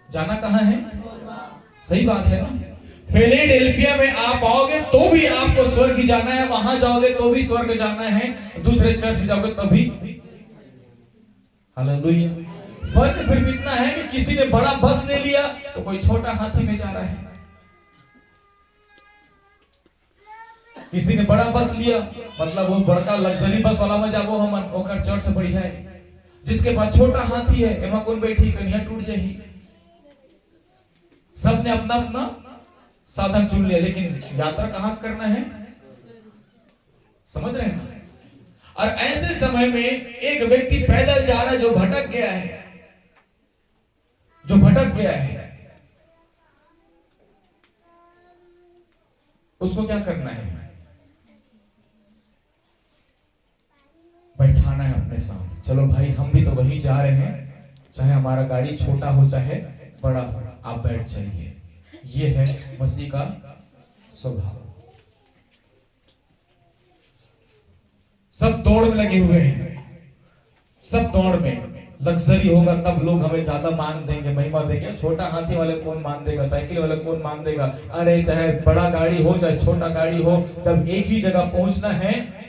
जाना कहाँ है? सही बात है ना। फिलाडेल्फिया में आप आओगे तो भी आपको स्वर्ग जाना है, वहां जाओगे तो भी स्वर्ग जाना है, दूसरे चर्च में जाओगे तभी। हालेलुया। फर्क सिर्फ इतना है कि किसी ने बड़ा बस ले लिया तो कोई छोटा हाथी में जा रहा है। किसी ने बड़ा बस लिया, मतलब वो बड़का लग्जरी बस वाला में जाबो हम ओकर चर्च बढ़िया है। जिसके पास छोटा हाथी है, एमा कौन बैठी कन्या टूट जाही। सबने अपना अपना साधन चुन लिया, लेकिन यात्रा कहां करना है? समझ रहे हैं? और ऐसे समय में एक व्यक्ति पैदल जा रहा है जो भटक गया है, जो भटक गया है। उसको क्या करना है? बैठाना है अपने साथ। चलो भाई, हम भी तो वही जा रहे हैं, चाहे हमारा गाड़ी छोटा हो चाहे बड़ा हो, आप बैठ जाइए। ये है मसीह का स्वभाव। सब दौड़ में लगे हुए हैं, सब दौड़ में। लग्जरी होगा तब लोग हमें ज्यादा मान देंगे, महिमा देंगे। छोटा हाथी वाले कौन मान देगा? साइकिल वाले कौन मान देगा? अरे चाहे बड़ा गाड़ी हो चाहे छोटा गाड़ी हो, जब एक ही जगह पहुंचना है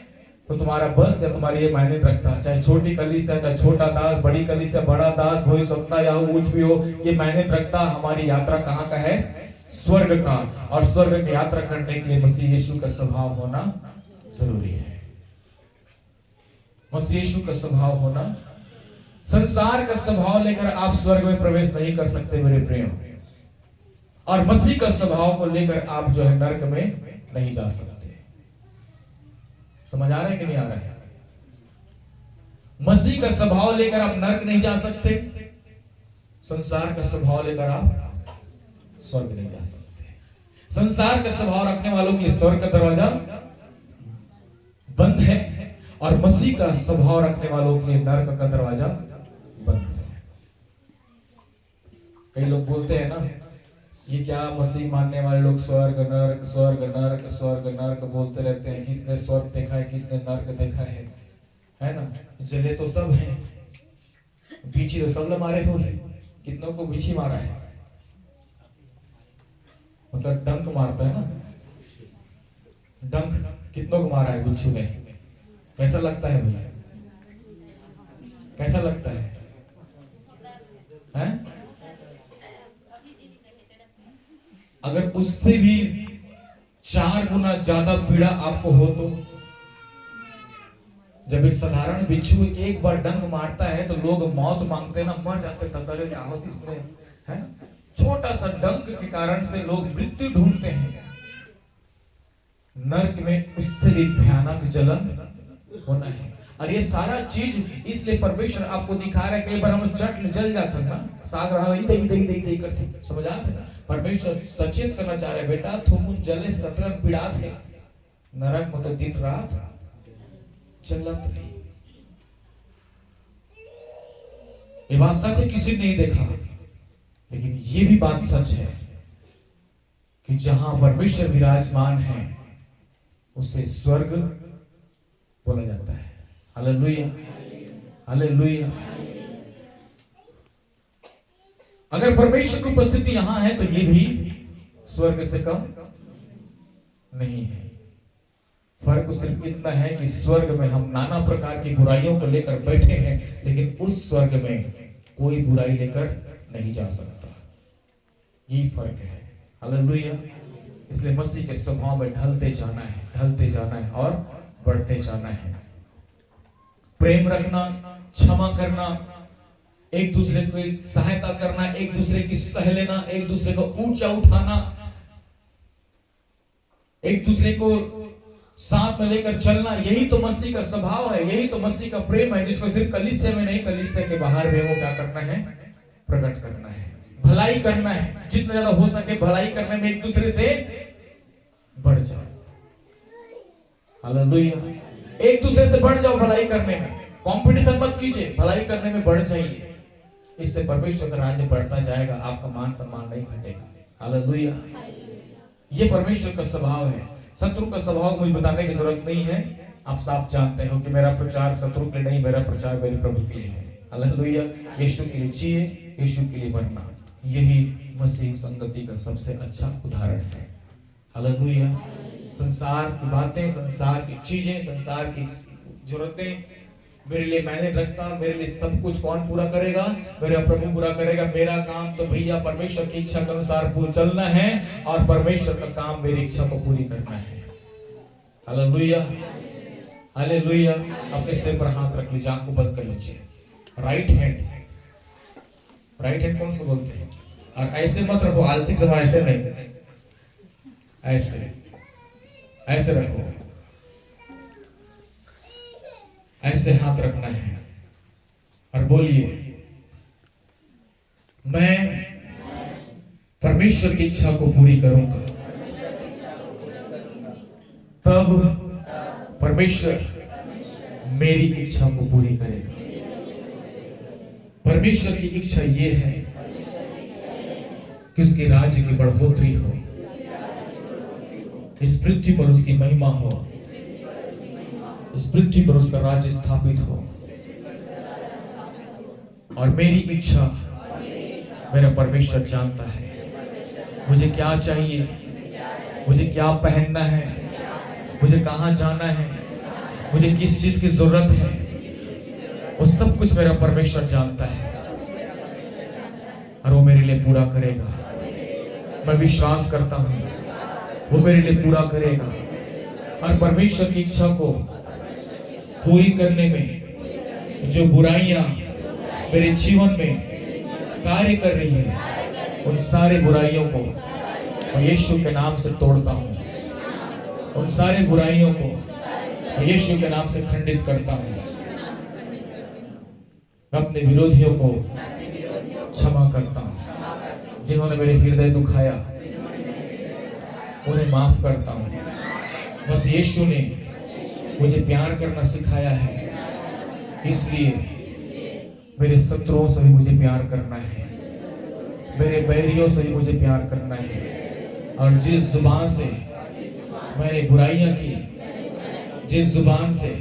तो तुम्हारा बस या तुम्हारी ये मायने रखता है। चाहे छोटी कलीसिया, चाहे छोटा दास, बड़ी कलीसिया, बड़ा दास, भविष्यवक्ता या कुछ भी हो, ये मायने रखता हमारी यात्रा कहाँ का है? स्वर्ग का। और स्वर्ग की यात्रा करने के लिए मसीह यीशु का स्वभाव होना जरूरी है। मसीह यीशु का स्वभाव होना। संसार का स्वभाव लेकर आप स्वर्ग में प्रवेश नहीं कर सकते मेरे प्रिय, और मसीह का स्वभाव को लेकर आप जो है नरक में नहीं जा सकते। समझ आ रहा है कि नहीं आ रहा है? मसीह का स्वभाव लेकर आप नरक नहीं जा सकते, संसार का स्वभाव लेकर आप स्वर्ग नहीं जा सकते। संसार का स्वभाव रखने वालों के लिए स्वर्ग का दरवाजा बंद है और मसीह का स्वभाव रखने वालों के लिए नरक का दरवाजा बंद है। कई लोग बोलते हैं ना, ये क्या मसीह मानने वाले लोग स्वर्ग नरक स्वर्ग नरक स्वर्ग नरक बोलते रहते हैं। किसने स्वर्ग देखा है, किसने नरक देखा है ना? जले तो सब हैं, बीची तो सब मारे हो, कितनों को बीची मारा है, मतलब डंक मारता है ना, डंक कितनों को मारा है बिच्छू ने। कैसा लगता है भैया, कैसा लगता है, हैं? अगर उससे भी 4 गुना ज्यादा पीड़ा आपको हो तो, जब एक साधारण बिच्छू एक बार डंक मारता है तो लोग मौत मांगते हैं ना, मर जाते तब तक क्या होती इसमें, है ना? छोटा सा डंक के कारण से लोग मृत्यु ढूंढते हैं। नरक में उससे भी भयानक जलन होना है। और ये सारा चीज इसलिए परमेश्वर आपको दिखा रहा है। कई बार हम चट जल जाते हैं ना, साग रहा इधर करते, समझ आते ना? परमेश्वर सचेत करना चाह रहे हैं, बेटा तुम जलने से पीड़ा थे, नरक मतलब दिन रात जलत नहीं। ये बात सच है, किसी ने नहीं देखा, लेकिन ये भी बात सच है कि जहां परमेश्वर विराजमान है उसे स्वर्ग बोला जाता है। Hallelujah, hallelujah. अगर परमेश्वर की उपस्थिति यहां है तो ये भी स्वर्ग से कम नहीं है। फर्क सिर्फ इतना है कि स्वर्ग में हम नाना प्रकार की बुराइयों को लेकर बैठे हैं, लेकिन उस स्वर्ग में कोई बुराई लेकर नहीं जा सकता। यही फर्क है। हालेलुया। इसलिए मसीह के स्वभाव में ढलते जाना है, ढलते जाना है और बढ़ते जाना है। प्रेम रखना, क्षमा करना, एक दूसरे की सहायता करना, एक दूसरे की सह लेना, एक दूसरे को ऊंचा उठाना, एक दूसरे को साथ में लेकर चलना, यही तो मसीह का स्वभाव है, यही तो मसीह का प्रेम है, जिसको सिर्फ कलीसिया में नहीं, कलीसिया के बाहर भी वो क्या करना है, प्रकट करना है, भलाई करना है। जितना ज्यादा हो सके भलाई करने में एक दूसरे से बढ़ जाओ। हालेलुया। एक दूसरे से बढ़ जाओ भलाई करने में, कंपटीशन मत कीजिए, भलाई करने में बढ़ जाइए। इससे परमेश्वर का राज्य बढ़ता जाएगा, आपका मान सम्मान नहीं घटेगा। हालेलुया। ये परमेश्वर का स्वभाव है। शत्रु का स्वभाव मुझे बताने की जरूरत नहीं है, आप साफ जानते हो कि मेरा प्रचार शत्रु के लिए नहीं, मेरा प्रचार मेरे प्रभु के लिए है। हालेलुया। यीशु के लिए जिए, यीशु के लिए बनना, यही मसीह संगति का सबसे अच्छा उदाहरण है। हालेलुया। संसार की बातें, संसार की चीजें, संसार की जरूरतें मेरे लिए मैंने रखता, मेरे लिए सब कुछ कौन पूरा करेगा? मेरा प्रभु पूरा करेगा। मेरा काम तो भैया परमेश्वर की इच्छा के अनुसार चलना है और परमेश्वर का काम मेरी इच्छा को पूरी करना है। Hallelujah, hallelujah. अपने सिर पर हाथ रख लीजिए, आंख को बंद कर लीजिए। राइट हैंड, राइट हैंड कौन सा बोलते हैं? और ऐसे मत रखो, आलसी जमा ऐसे नहीं, ऐसे ऐसे रखो, ऐसे हाथ रखना है और बोलिए, मैं परमेश्वर की इच्छा को पूरी करूंगा, तब परमेश्वर मेरी इच्छा को पूरी करेगा। परमेश्वर की इच्छा ये है कि उसके राज्य की बढ़ोतरी हो, इस पृथ्वी पर उसकी महिमा हो, इस पृथ्वी पर उसका राज्य स्थापित हो। और मेरी इच्छा मेरा परमेश्वर जानता है, मुझे क्या चाहिए, मुझे क्या पहनना है, मुझे कहां जाना है, मुझे किस चीज की जरूरत है, वो सब कुछ मेरा परमेश्वर जानता है और वो मेरे लिए पूरा करेगा। मैं विश्वास करता हूं वो मेरे लिए पूरा करेगा। और परमेश्वर की इच्छा को पूरी करने में जो बुराइयां मेरे जीवन में कार्य कर रही है, उन सारे बुराइयों को मैं यीशु के नाम से तोड़ता हूं, उन सारे बुराइयों को मैं यीशु के नाम से खंडित करता हूं। मैं अपने विरोधियों को क्षमा करता हूँ। जिन्होंने मेरे हृदय दुखाया उन्हें माफ करता हूँ। बस यीशु ने मुझे प्यार करना सिखाया है, इसलिए मेरे शत्रुओं से भी मुझे प्यार करना है, मेरे बैरियों से भी मुझे प्यार करना है। और जिस जुबान से मैंने बुराइयां की, जिस जुबान से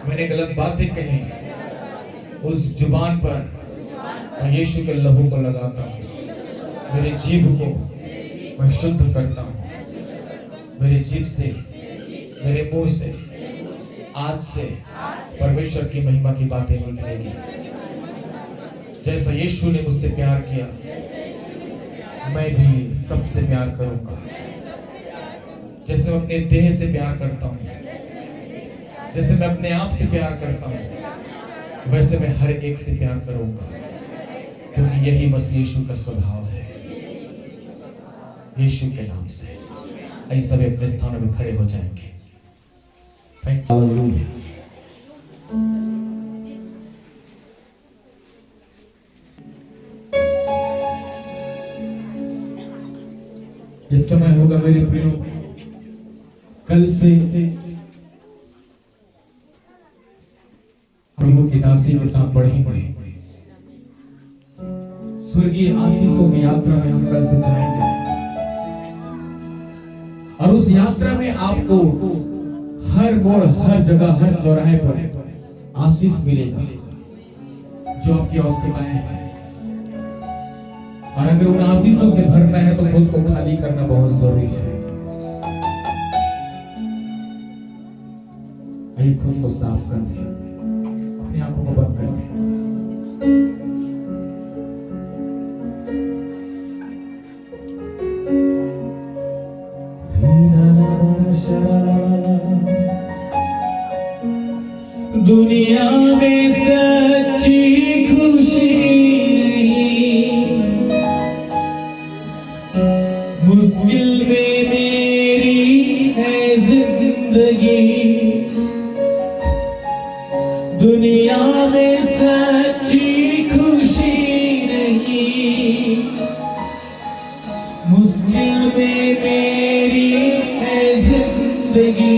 मैंने गलत बातें कही, उस जुबान पर मैं यीशु के लहू को लगाता हूँ। मेरे जीभ को मैं शुद्ध करता हूँ। मेरे जीभ से, मेरे मुंह से आज से परमेश्वर की महिमा की बातें निकलेगी। जैसा यीशु ने मुझसे प्यार किया, मैं भी सबसे प्यार करूंगा। जैसे मैं अपने देह से प्यार करता हूँ, जैसे मैं अपने आप से प्यार करता हूँ, वैसे मैं हर एक से प्यार करूंगा, क्योंकि यही बस यीशु का स्वभाव है। यीशु के नाम से आइए सभी अपने स्थानों में खड़े हो जाएंगे। Thank you. हालेलुया। इस समय होगा मेरे प्रियो, कल से प्रभु की दासी के साथ बढ़ेंगे। स्वर्गीय आशीषों की यात्रा में हम कल से जाएंगे, और उस यात्रा में आपको हर मोड़, हर जगह, हर चौराहे पर आशीष मिलेगा जो आपकी आवश्यकताएं हैं। और अगर उन आशीषों से भरना है तो खुद को खाली करना बहुत जरूरी है। आइए खुद को साफ कर दें, अपनी आंखों को बंद कर दें। दुनिया में सच्ची खुशी नहीं, मुश्किल में मेरी है जिंदगी। दुनिया में सच्ची खुशी नहीं, मुश्किल में मेरी है जिंदगी।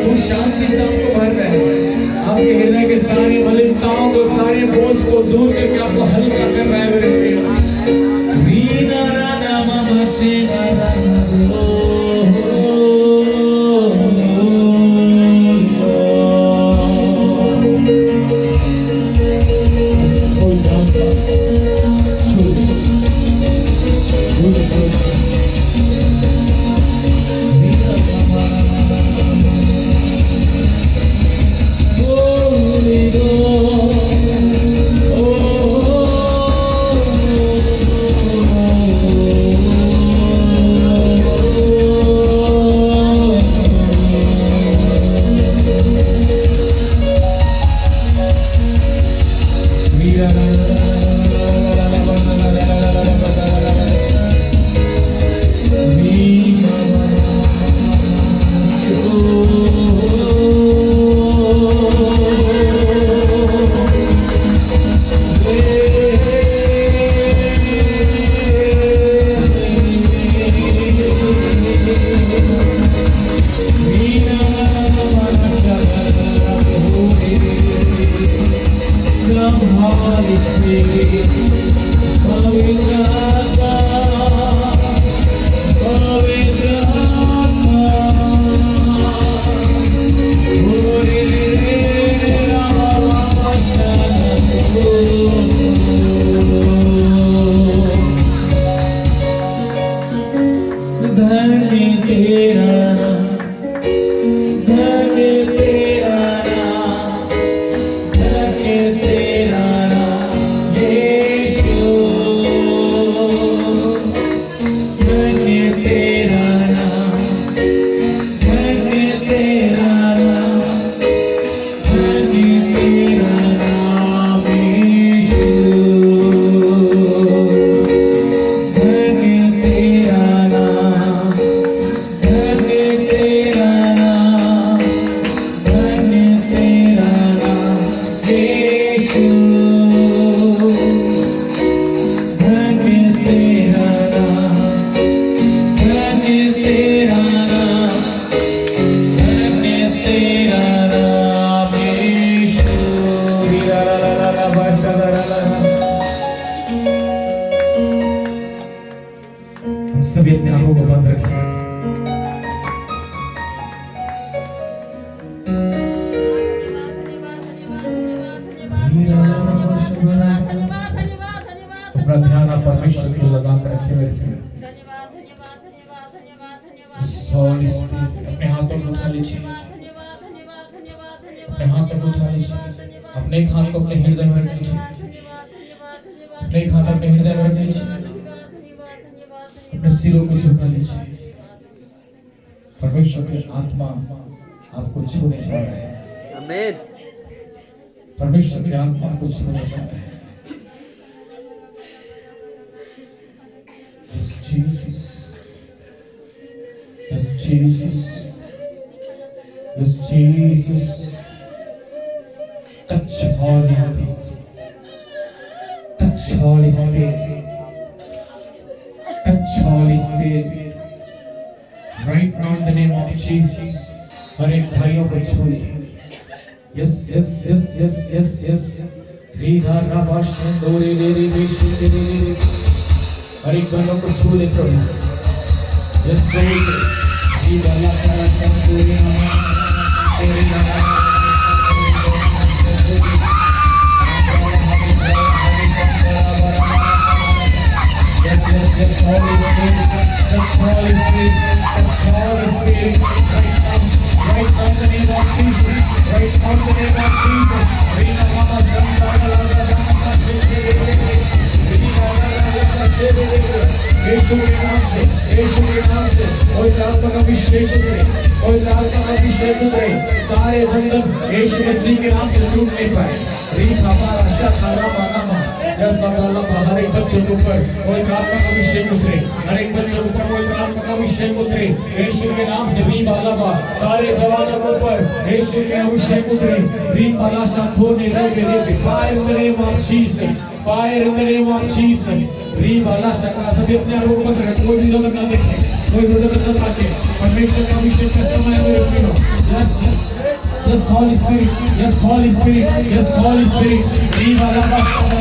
खुश शांति से आपको भर रहे हैं। आपके हृदय के सारे मलिनताओं को, सारे बोझ को दूर करके आपको हल्का कर रहा है मेरे प्रिय। वीणा राना मामा शेरा सभी अपने आंखों को बंद रखिए। अपना ध्यान आप परमेश्वर को लगा कर रखिए मेरे प्रिय। Holy Spirit, अपने हाथों को उठा लीजिए, अपने हाथों को उठा लीजिए, अपने एक हाथ को अपने हृदय में रख लीजिए, अपने एक हाथ अपने हृदय में रख लीजिए, अपने सिरों को झुका लीजिए। परमेश्वर की आत्मा आपको छूने जा रहा है। आमीन। परमेश्वर की आत्मा आपको छूने जा रहा है। Jesus, yes, Jesus, yes, Jesus, touch Holy Spirit, touch Holy Spirit, touch Holy Spirit, right now in the name of Jesus. हर एक भाइयों को छूइए। Yes, yes, yes, yes, yes, yes. रीधा राबा शंदोरे रे रे रे रे रे रे। हर एक बंदों को छू ले प्रभु। यस प्रभु से रीधा लाका शंदोरे नामा तेरे नामा yes yes yes Holy Spirit, touch Holy Spirit, touch Holy Spirit, right now in the name of Jesus, right now in the name of Jesus. रीधा राबा शंदोरे यीशु के नाम से कोई आत्मा का अभिषेक उतरे, कोई आत्मा का अभिषेक उतरे, सारे बंधन यीशु मसीह के नाम से टूट नहीं पाए। हमारा शतारा माना यस अल्लाह हर एक बच्चे के ऊपर कोई आत्मा का अभिषेक उतरे, हर एक बच्चे के ऊपर कोई आत्मा का अभिषेक उतरे यीशु के नाम से। री बाला सारे जवानों के ऊपर यीशु के अभिषेक उतरे। री बाला शाथोने रगे रे fire in the name of Jesus, fire in the name of Jesus. री बाला शका सभी अपने आप को पकड़, कोई भी लोग ना देखे। कोई जरूरत पाके परमेश्वर का अभिषेक का समय मेरे प्रियो yes Holi spirit yes Holi spirit yes Holi spirit Rewa लाबा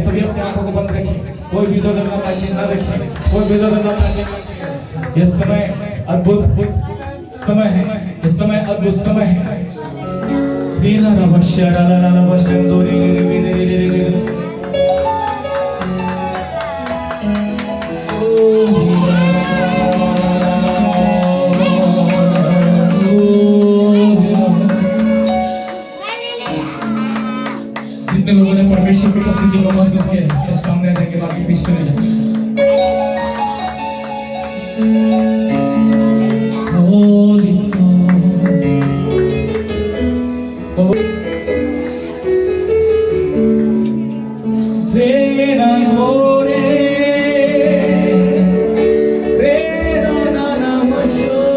सभी अपने आंखों को बंद रखें कोई भी दर्द ना चिंता रखें कोई भी दर्द ना चिंता ये समय अद्भुत समय है इस समय अद्भुत समय है रीना रवश्य रा रवश्य दोरी रे जितने लोगों ने परमेश्वर की उपस्थिति को महसूस किया है सब सामने आने के बाकी पीछे चले जाए Holy Spirit Rena Hore Rena Namasho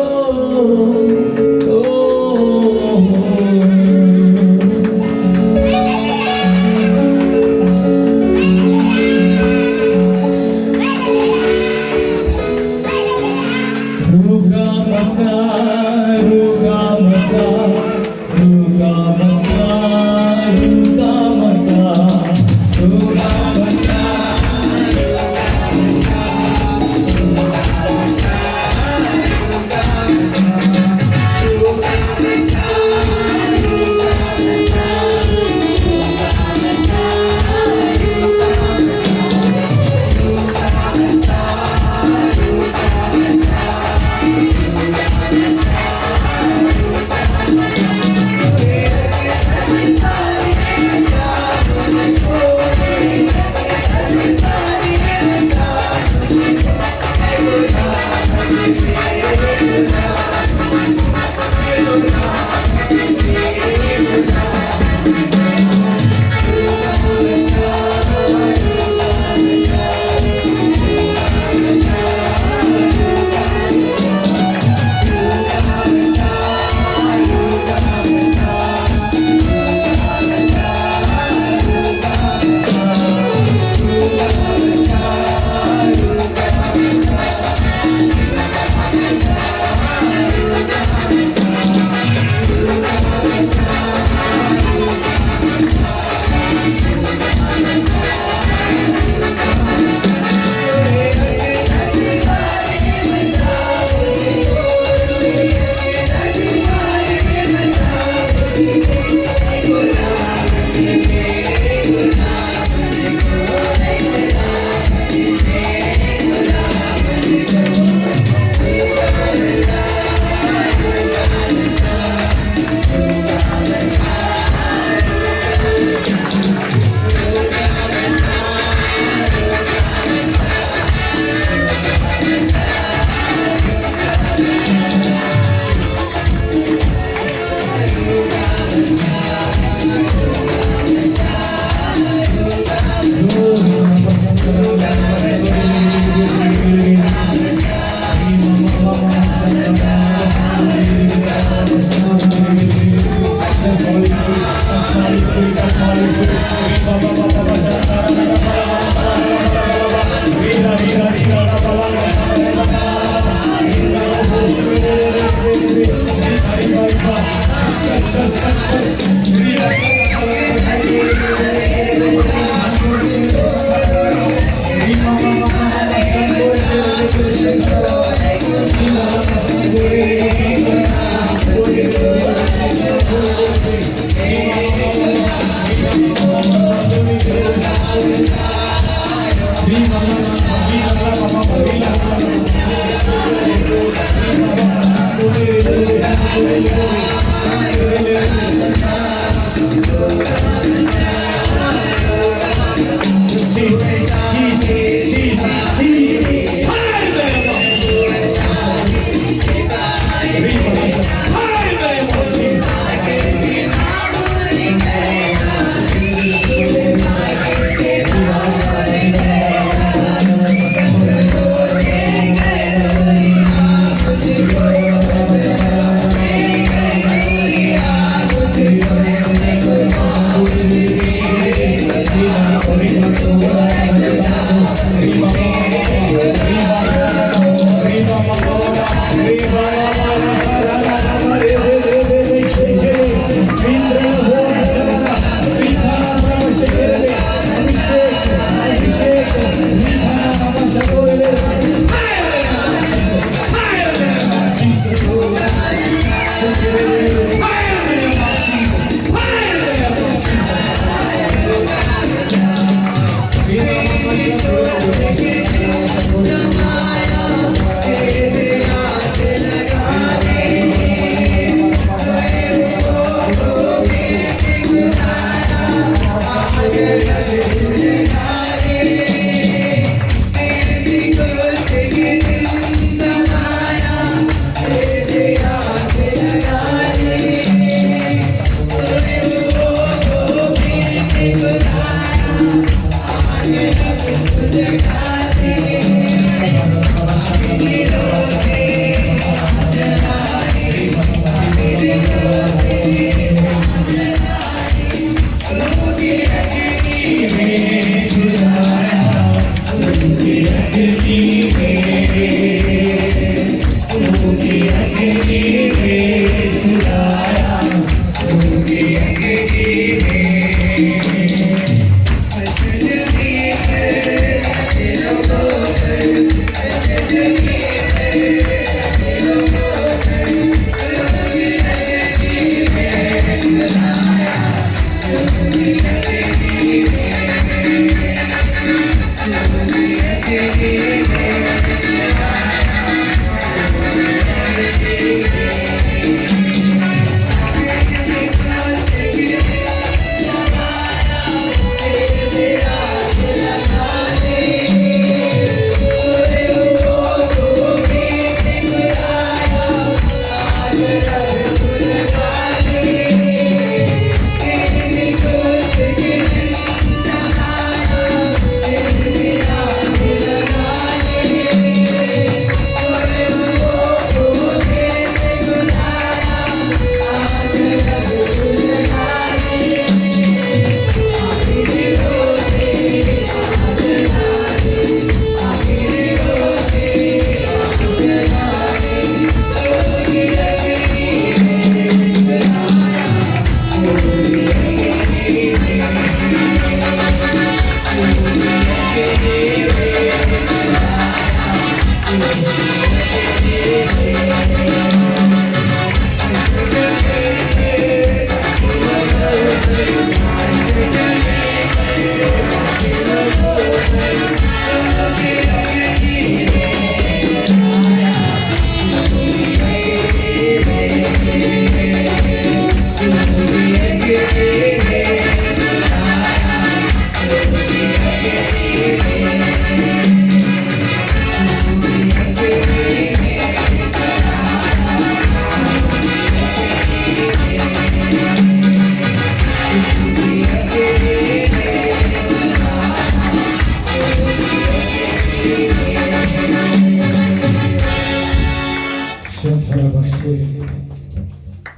Bye.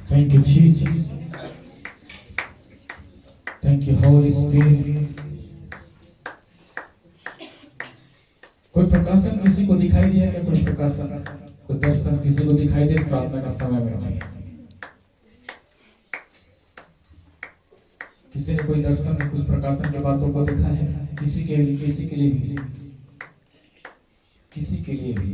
Thank you, Jesus. Thank you, Holy Spirit. कोई प्रकाशन किसी को दिखाई दिया क्या? कोई प्रकाशन, कोई दर्शन किसी को दिखाई दे इस प्रार्थना का समय में? किसी ने कोई दर्शन में कुछ प्रकाशन के बातों को देखा है? किसी के लिए भी, किसी के लिए भी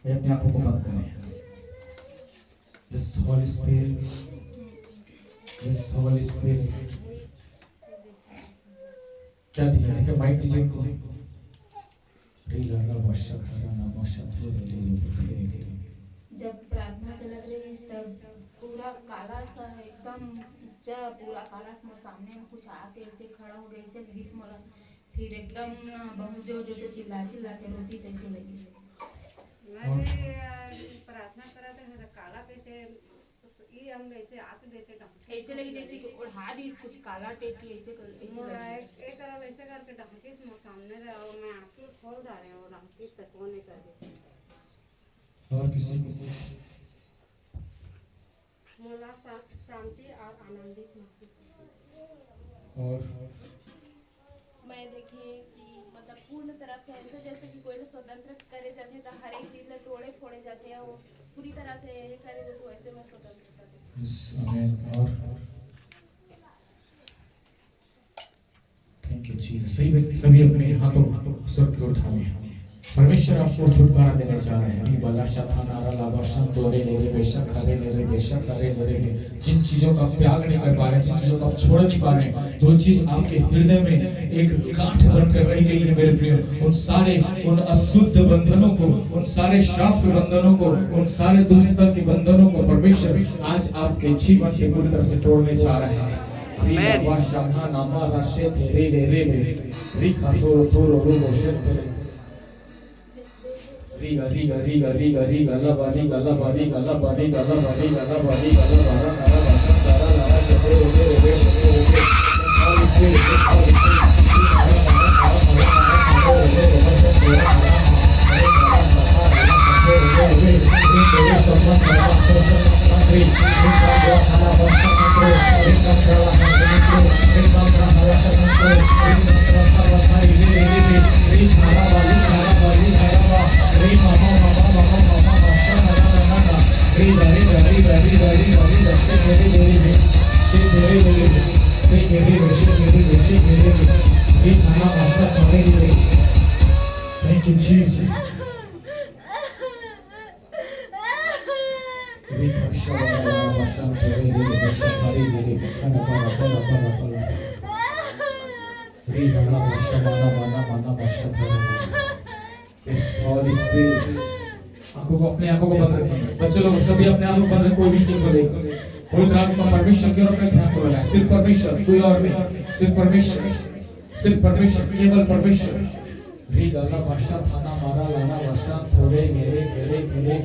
अपने आंखों को बंद करें। This Holy Spirit, क्या दिया है? क्या माइक दीजिए को? जब प्रार्थना चलत रही तब पूरा काला सा एकदम जब पूरा काला सा मोर सामने में कुछ आके ऐसे खड़ा हो गया, ऐसे लगी मोला, फिर एकदम बहुत जोर जोर से चिल्ला के रोती से ऐसे लगी। प्रार्थना करा था काला कैसे ये अंग ऐसे हाथ देते ऐसे लगी जैसे कि उड़ा दी कुछ काला टेप की ऐसे एक तरह वैसे करके ढके मोर सामने रहे और मैं आंखें खोल जा रहे और आंखें तक नहीं कर रही। और किसी को मोला शांति और आनंदित महसूस। और मैं देखिए कि मतलब पूर्ण तरह से ऐसे जैसे कि कोई स्वतंत्र करे जाते तो हर एक चीज में तोड़े फोड़े जाते हैं, वो पूरी तरह से ये करे तो ऐसे में स्वतंत्रता देती। और थैंक यू जीसस। सभी अपने हाथों स्वर्ग को उठाएं। परमेश्वर आपको छुटकारा देना चाह रहे हैं। बला शथा नारा लाभा शम दोरे लेरे बेशक हरे लेरे बेशक हरे लेरे। जिन चीजों का त्याग नहीं कर पा रहे, जिन चीजों का आप छोड़ नहीं पा रहे, जो चीज आपके हृदय में एक गांठ बनकर रह गई है मेरे प्रिय, उन सारे उन अशुद्ध बंधनों को, उन सारे श्राप के बंधनों को, उन सारे दुष्टता के बंधनों को परमेश्वर आज आपके जीवन से पूरी तरह से तोड़ने जा रहा है। रीवा शाखा नामा राशे तेरे ले रे री खासो थोरो रो मोशे Riga riga riga riga riga la bari gala bari gala bari gala bari gala bari gala bara bara bara bara lara jete roge roge roge all spirit all Thank you, Jesus. Holy Spirit. आंखों को अपने आंखों को बंद रखें। बच्चे लोग सभी अपने आंखों को बंद रखें, कोई भी चीज को देखो। पवित्र आत्मा परमेश्वर की ओर अपने ध्यान को लगाए। सिर्फ परमेश्वर, कोई और नहीं। सिर्फ परमेश्वर, सिर्फ परमेश्वर, केवल परमेश्वर। री गाला भाषा थाना मारा लाना भाषा थोड़े घेरे घेरे घेरे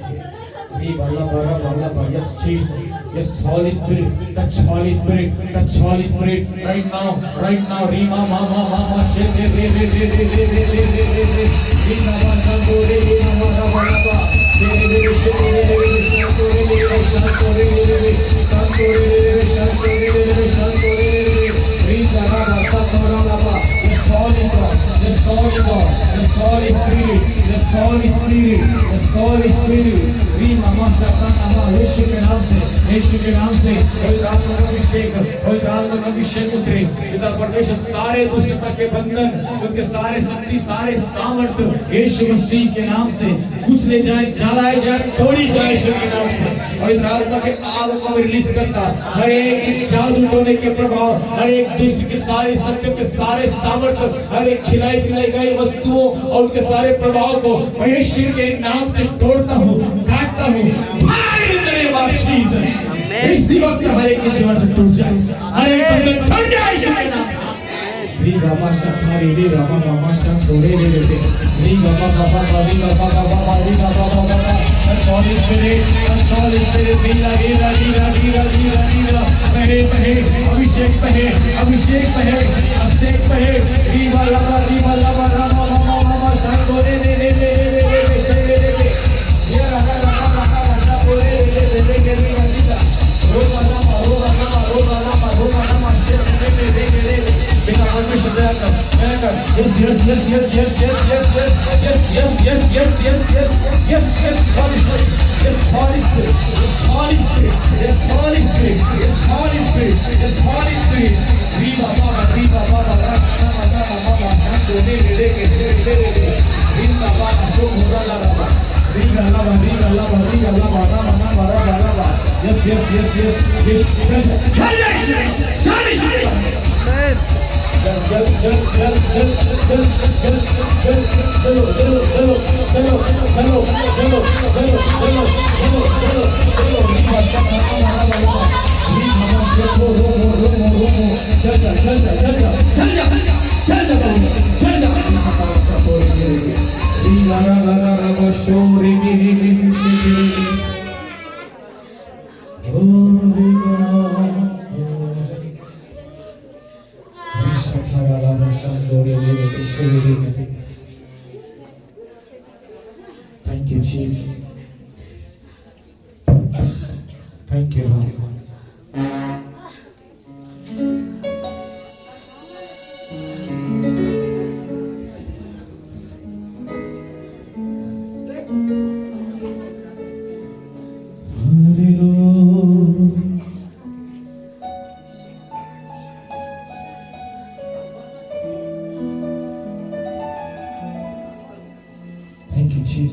री बाला बारा बाला बाला। Yes Jesus, yes Holy Spirit, touch Holy Spirit, touch Holy Spirit right now, right now. Ri ma ma ma ma ma she re re re re re re re re re re re ri na ma na go re re na ma na ma na ba re re re she re re re re shan to re re re shan to re re re shan to re re re shan to re re re shan to re re re ri na ma na sa to ra na ba. Yes Holy God, yes Holy God, yes Holy Spirit, yes Holy Spirit, yes Holy Spirit. री मामा शक्ता नामा यीशु के नाम से, यीशु के नाम से पवित्र आत्मा का अभिषेक, पवित्र आत्मा का अभिषेक उतरे। पिता परमेश्वर सारे दुष्टता के बंधन, उनके सारे शक्ति, सारे सामर्थ्य यीशु मसीह के नाम से कुछ ले जाए, जलाए जाए, तोड़ी जाए यीशु के नाम से। पवित्र आत्मा के आग को रिलीज करता, हर एक जादू टोने के प्रभाव, हर एक दुष्ट के सारे सत्य के सारे सामर्थ्य, हर एक खिलाई पिलाई गई वस्तुओं और उनके सारे प्रभाव को परमेश्वर के नाम से तोड़ता हूँ, काटता हूँ। इसी वक्त हर एक के जीवन से टूट जाए, हर एक बंधन टूट जाए यीशु के नाम से। री बाबा शक्ति री रामा मामा शक्ति रे रे रे री बाबा बाबा री बाबा बाबा री बाबा बाबा। Holy Spirit, Holy Spirit, Reela Reela Reela Reela Reela Reela पहे पहे अभिषेक पहे अभिषेक पहे अभिषेक पहे री बाला रामा मामा मामा शक्ति रे रे रे रे रे रे रे रे रे ये रागा रागा रागा रागा बोले रे रे रे रे रे रीला रो रागा रो रागा रो रागा रो रागा रे रे रे रे रे बिना परमेश्वर दया कर yes yes yes yes yes yes yes yes yes yes yes yes yes yes Holy Spirit, yes Holy Spirit, yes Holy Spirit, yes Holy Spirit, yes Holy Spirit, yes Holy Spirit. री बाबा रास्ता माता मामा शांत रे रे रे रे रे री बाबा तो मोरा ला बाबा री गाला बारा माना बारा बारा बा yes yes yes yes yes Thank you, Jesus. Thank you, Lord.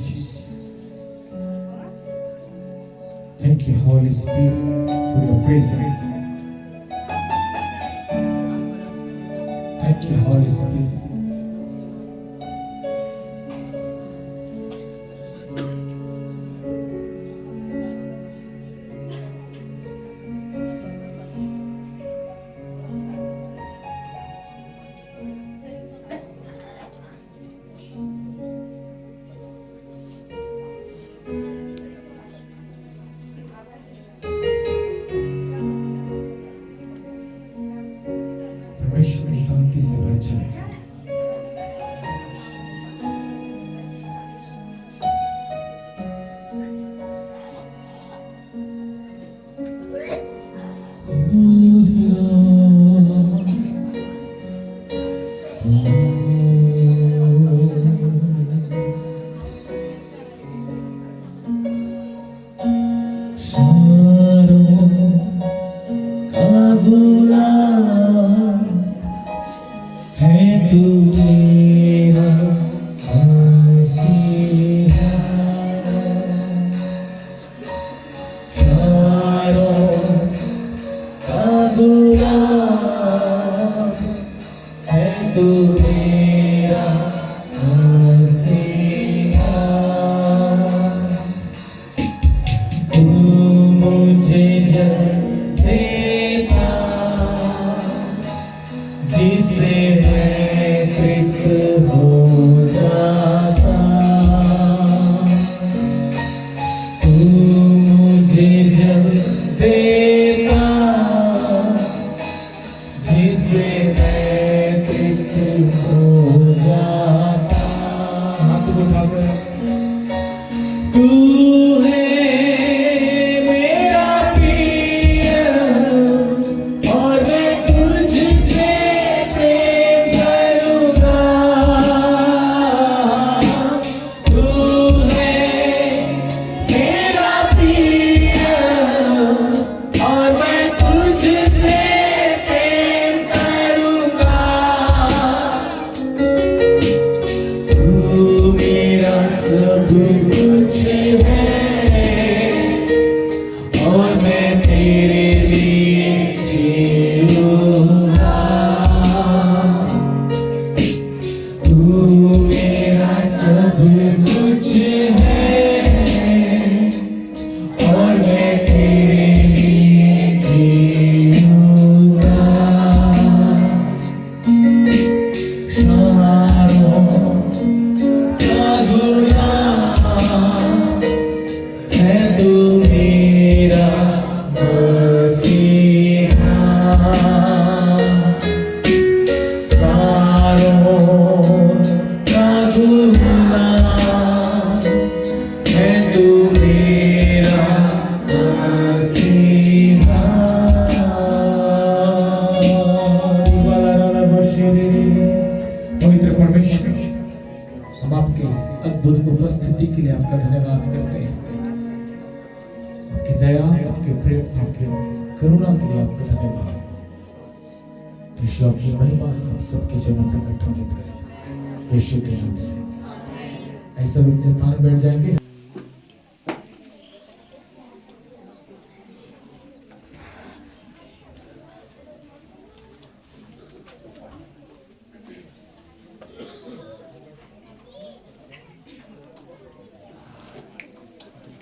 Jesus. Thank you, Holy Spirit, for your presence. Thank you, Holy Spirit. परमेश्वर की शांति से भर जाए। पवित्र परमेश्वर, हम आपके अद्भुत उपस्थिति के लिए आपका धन्यवाद करते हैं। आपकी दया, आपके प्रेम, आपके करुणा के लिए आपका धन्यवाद। यीशु आपकी महिमा हम सबके जीवन में प्रकट होने पाए यीशु के नाम से। ऐसा लोग अपने स्थान बैठ जाएंगे।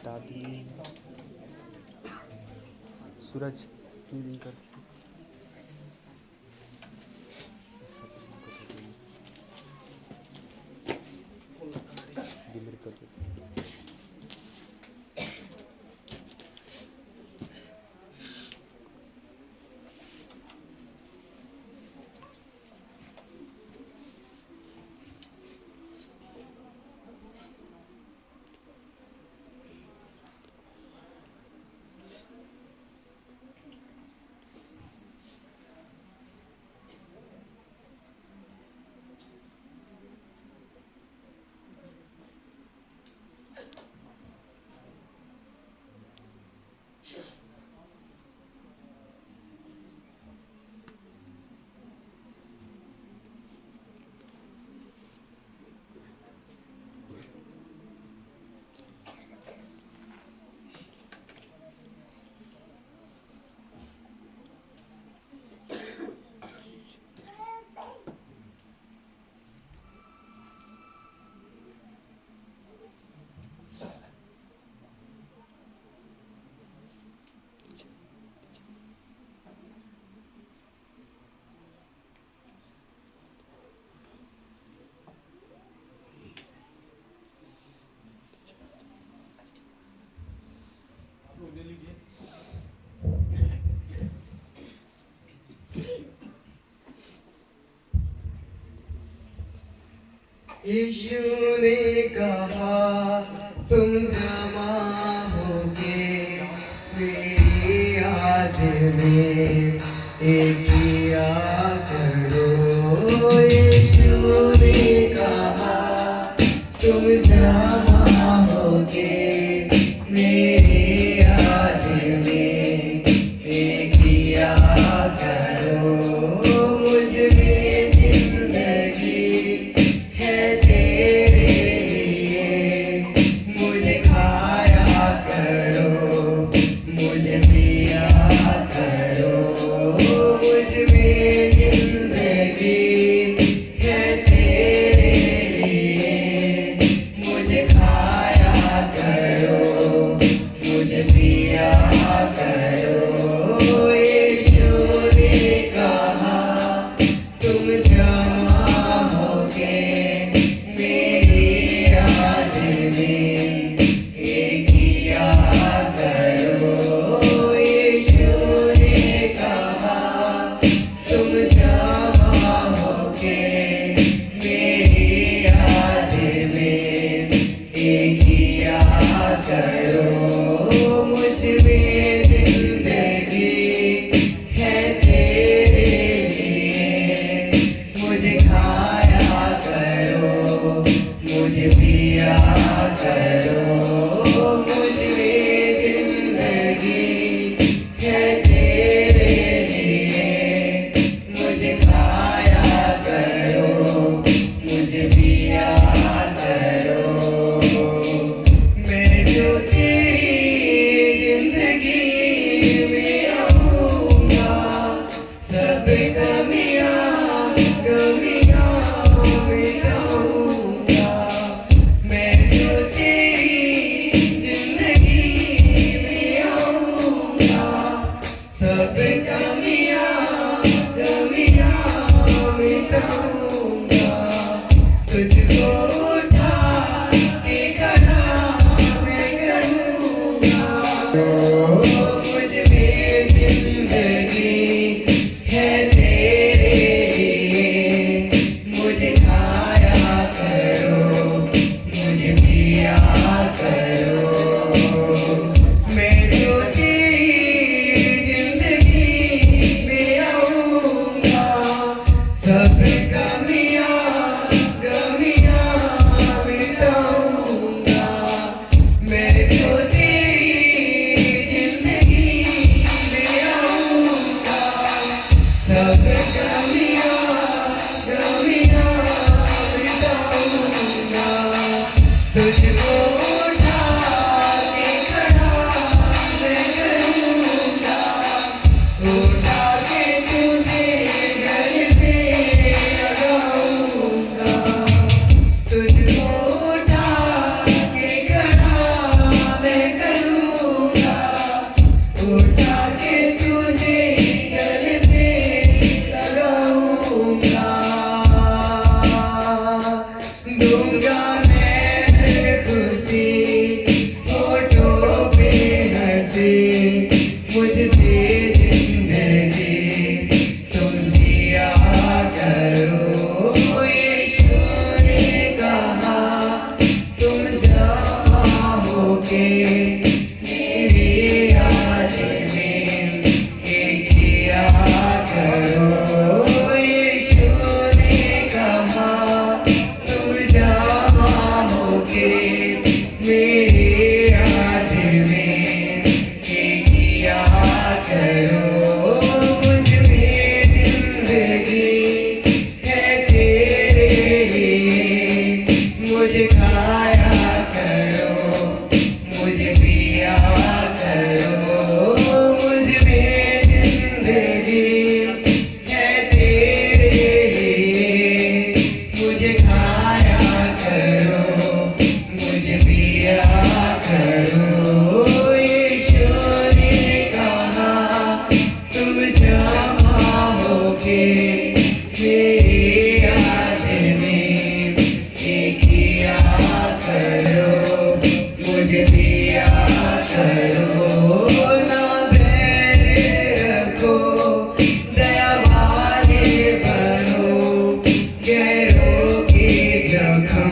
दादी सूरज कर यीशु ने कहा तुम जमा होके मेरी याद में एक किया करो। यीशु ने कहा तुम जमा होके मेरी याद में एक किया करो। मुझ में जिंदगी है तेरे लिए, मुझे खाया करो, मुझे पिया करो। मुझ में जिंदगी है तेरे लिए, मुझे खाया करो, मुझे पिया करो। यीशु ने कहा तुम जमा होके मेरी याद में एक किया करो। यीशु ने कहा तुम जमा होके मेरी याद में एक किया करो। मुझ में जिंदगी है तेरे लिए, मुझे खाया करो, मुझे पिया करो। मुझ में जिंदगी है तेरे लिए, मुझे खाया करो, मुझे पिया करो। मैं जो तेरी जिंदगी में आऊंगा, सब कमियां कमियां मिटाऊंगा। मैं जो तेरी जिंदगी में आऊंगा, सब कमियां कमियां मिटाऊंगा। तुझको उठा के खड़ा मैं करूंगा। मुझ में जिंदगी है तेरे लिए, मुझे खाया करो, मुझे पिया करो। मैं जो तेरी जिंदगी में आऊंगा, सब कमियां कमियां मिटाऊंगा। मैं जो तेरी जिंदगी में आऊंगा, सब कमियां कमियां मिटाऊंगा। तुझको उठा के खड़ा मैं करूंगा, उठा के तुझे घर पे लगाऊंगा। तुझको उठा के खड़ा मैं करूंगा, उठा के तुझे घर पे लगाऊंगा। दूंगा मैं खुशी होठों पे हंसी, मुझसे जिंदगी तुम जिया करो। यीशु ने कहा तुम जमा होके मेरी याद में एक किया करो। यीशु ने कहा तुम जमा होके मेरी याद में एक किया करो। मुझ में जिंदगी है तेरे लिए, मुझे खाया करो, मुझे पिया करो। मुझ में जिंदगी है तेरे लिए, मुझे खाया करो, मुझे पिया करो। यीशु ने कहा तुम जमा होके मेरी याद में एक किया करो, मुझे पिया करो। ना बैर रखो, दया वाले बनो, गैरों की जगह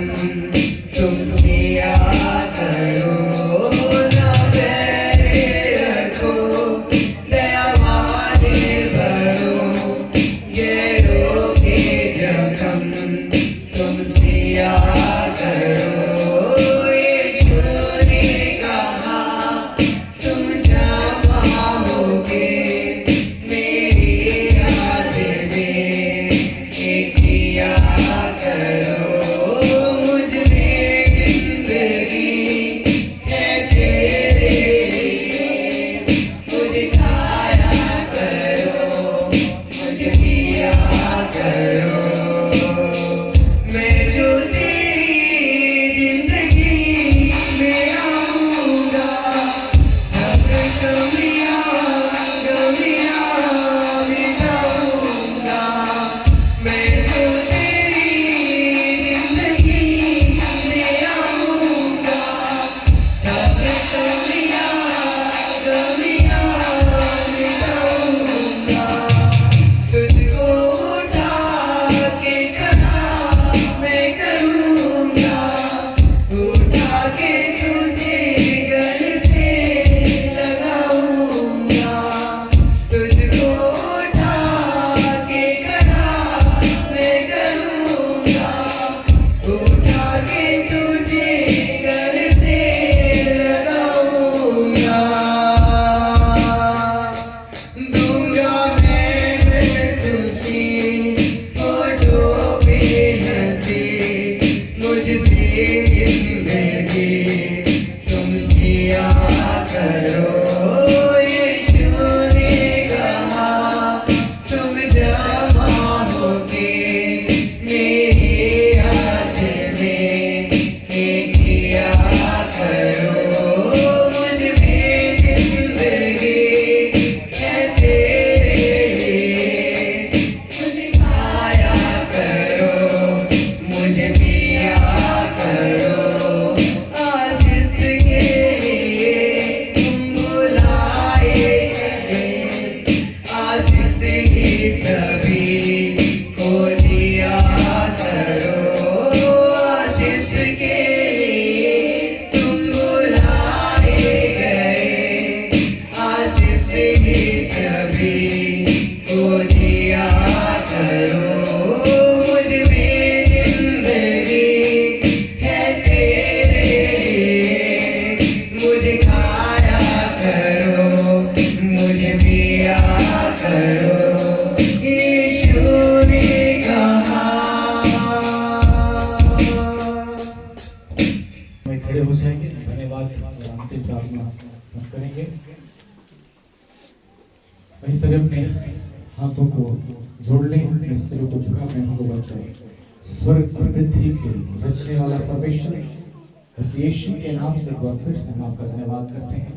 धन्यवाद। अंतिम प्रार्थना सब करेंगे। वही सभी अपने हाथों को जोड़ लें, अपने सिरों को झुका, अपने हाथों को बंद करें। स्वर्ग और पृथ्वी के रचने वाला परमेश्वर, बस यीशु के नाम से एक बार फिर से हम आपका धन्यवाद करते हैं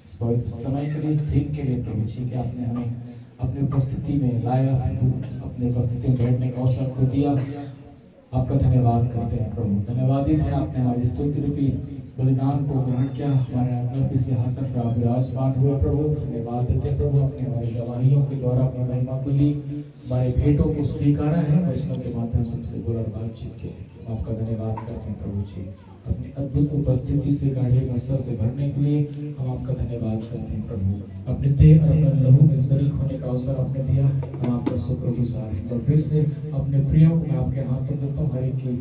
इस पवित्र समय के लिए, इस दिन के लिए प्रभु जी कि आपने हमें अपनी उपस्थिति में लाया, अपनी उपस्थिति में बैठने का अवसर को दिया। आपका धन्यवाद करते हैं प्रभु। धन्यवादित है आपने हमारी स्तुति रूपी बलिदान को ग्रहण किया, हमारे आत्मा सिंहासन पर आप विराजमान हुए प्रभु। धन्यवाद देते हैं प्रभु, अपने हमारी गवाहियों के द्वारा अपनी महिमा को ली, हमारे भेंटों को स्वीकारा है, वचनों के माध्यम से हमसे बोला बातचीत के आपका धन्यवाद करते हैं प्रभु जी। अपनी अद्भुत उपस्थिति से गाढ़े मस्सा से भरने के लिए हम आपका धन्यवाद करते हैं प्रभु। अपने देह और अपने लहू में शरीक होने का अवसर आपने दिया, हम आपका शुक्रगुजार हैं। और फिर से अपने प्रियों को मैं आपके हाथों देता हूँ, हर एक की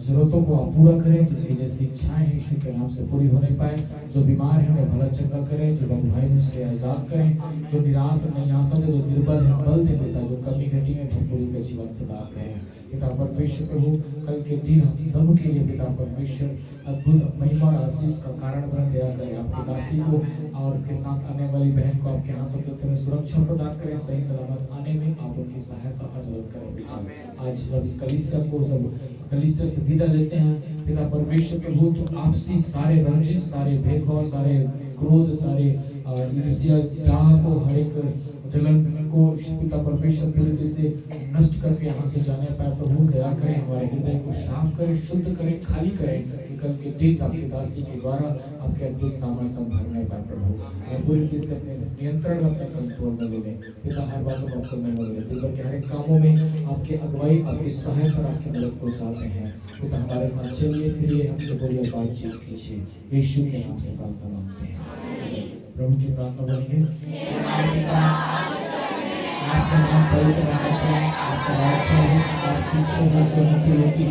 जरूरतों को आप पूरा करें, जिसकी जैसी इच्छाएं हैं यीशु के नाम से पूरी होने पाए। जो बीमार है उन्हें भला चंगा करें, जो बंधु भाई से आजाद करें, जो निराश नहीं आशा है, जो निर्बल है बल दे देता, जो कमी घटी में भरपूरी का जीवन प्रदान करें। पिता परमेश्वर प्रभु, कल के दिन हम सब के लिए पिता परमेश्वर अद्भुत महिमा और आशीष का कारण बन दया करें। आपकी दासी को और के साथ आने वाली बहन को आपके हाथों में सुरक्षा प्रदान करें, सही सलामत आने में आप उनकी सहायता और मदद करें। आज जब इस कलीसिया को जब कलीसिया से विदा लेते हैं पिता परमेश्वर प्रभु, तो आपसी सारे रंजिश, सारे भेदभाव, सारे क्रोध, सारे ईर्ष्या, दाह को, हर एक जलन को पिता परमेश्वर प्रभु से नष्ट करके यहाँ से जाने पाए प्रभु। दया करें, हमारे हृदय को साफ करें, शुद्ध करें, खाली करें, कि कल के दिन आपकी दासी के द्वारा आपके अद्भुत सामर्थ्य भरने पाए प्रभु। पूरी तरह से अपने नियंत्रण, अपने कंट्रोल में ले लें पिता। हर बात को आपको महिमा मिले, दिल के हर एक कामों में आपकी अगुवाई, आपकी सहायता और आपकी मदद को चाहते हैं पिता। हमारे साथ चलिए फिरिए, हमसे बोलिए, बातचीत कीजिए, यीशु के नाम से प्रार्थना मांगते हैं। प्रभु की प्रार्थना बोलेंगे। आपका नाम पवित्र होना चाहिए, आपका राज्य है, आपकी इच्छा बस होनी चाहिए,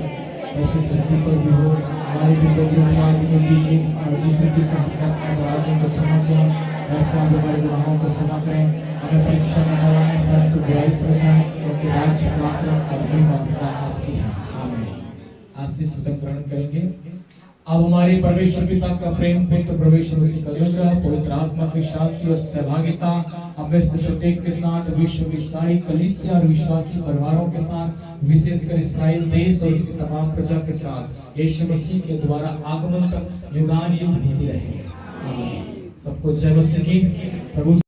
ऐसे धरती पर भी हो। हमारी जिंदगी में आज को दीजिए, और जिस रीति से हमने अपने अपराधों को क्षमा किया, वैसे आप हमारे गुनाहों को क्षमा करें। हमें परीक्षा में न लाएं, परंतु बुराई से बचाएं, क्योंकि राज्य, पराक्रम और महिमा आपकी है। आमीन। आशीष वचन ग्रहण करेंगे। अब हमारे परमेश्वर पिता का प्रेम, पुत्र परमेश्वर मसीह का अनुग्रह, पवित्र आत्मा की शांति और सहभागिता हमें से प्रत्येक के साथ, विश्व की सारी कलीसिया और विश्वासी परिवारों के साथ, विशेषकर इस्राएल देश और उसकी तमाम प्रजा के साथ यीशु मसीह के द्वारा आगमन तक युगान युग होती रहे। सबको जय मसीह की। प्रभु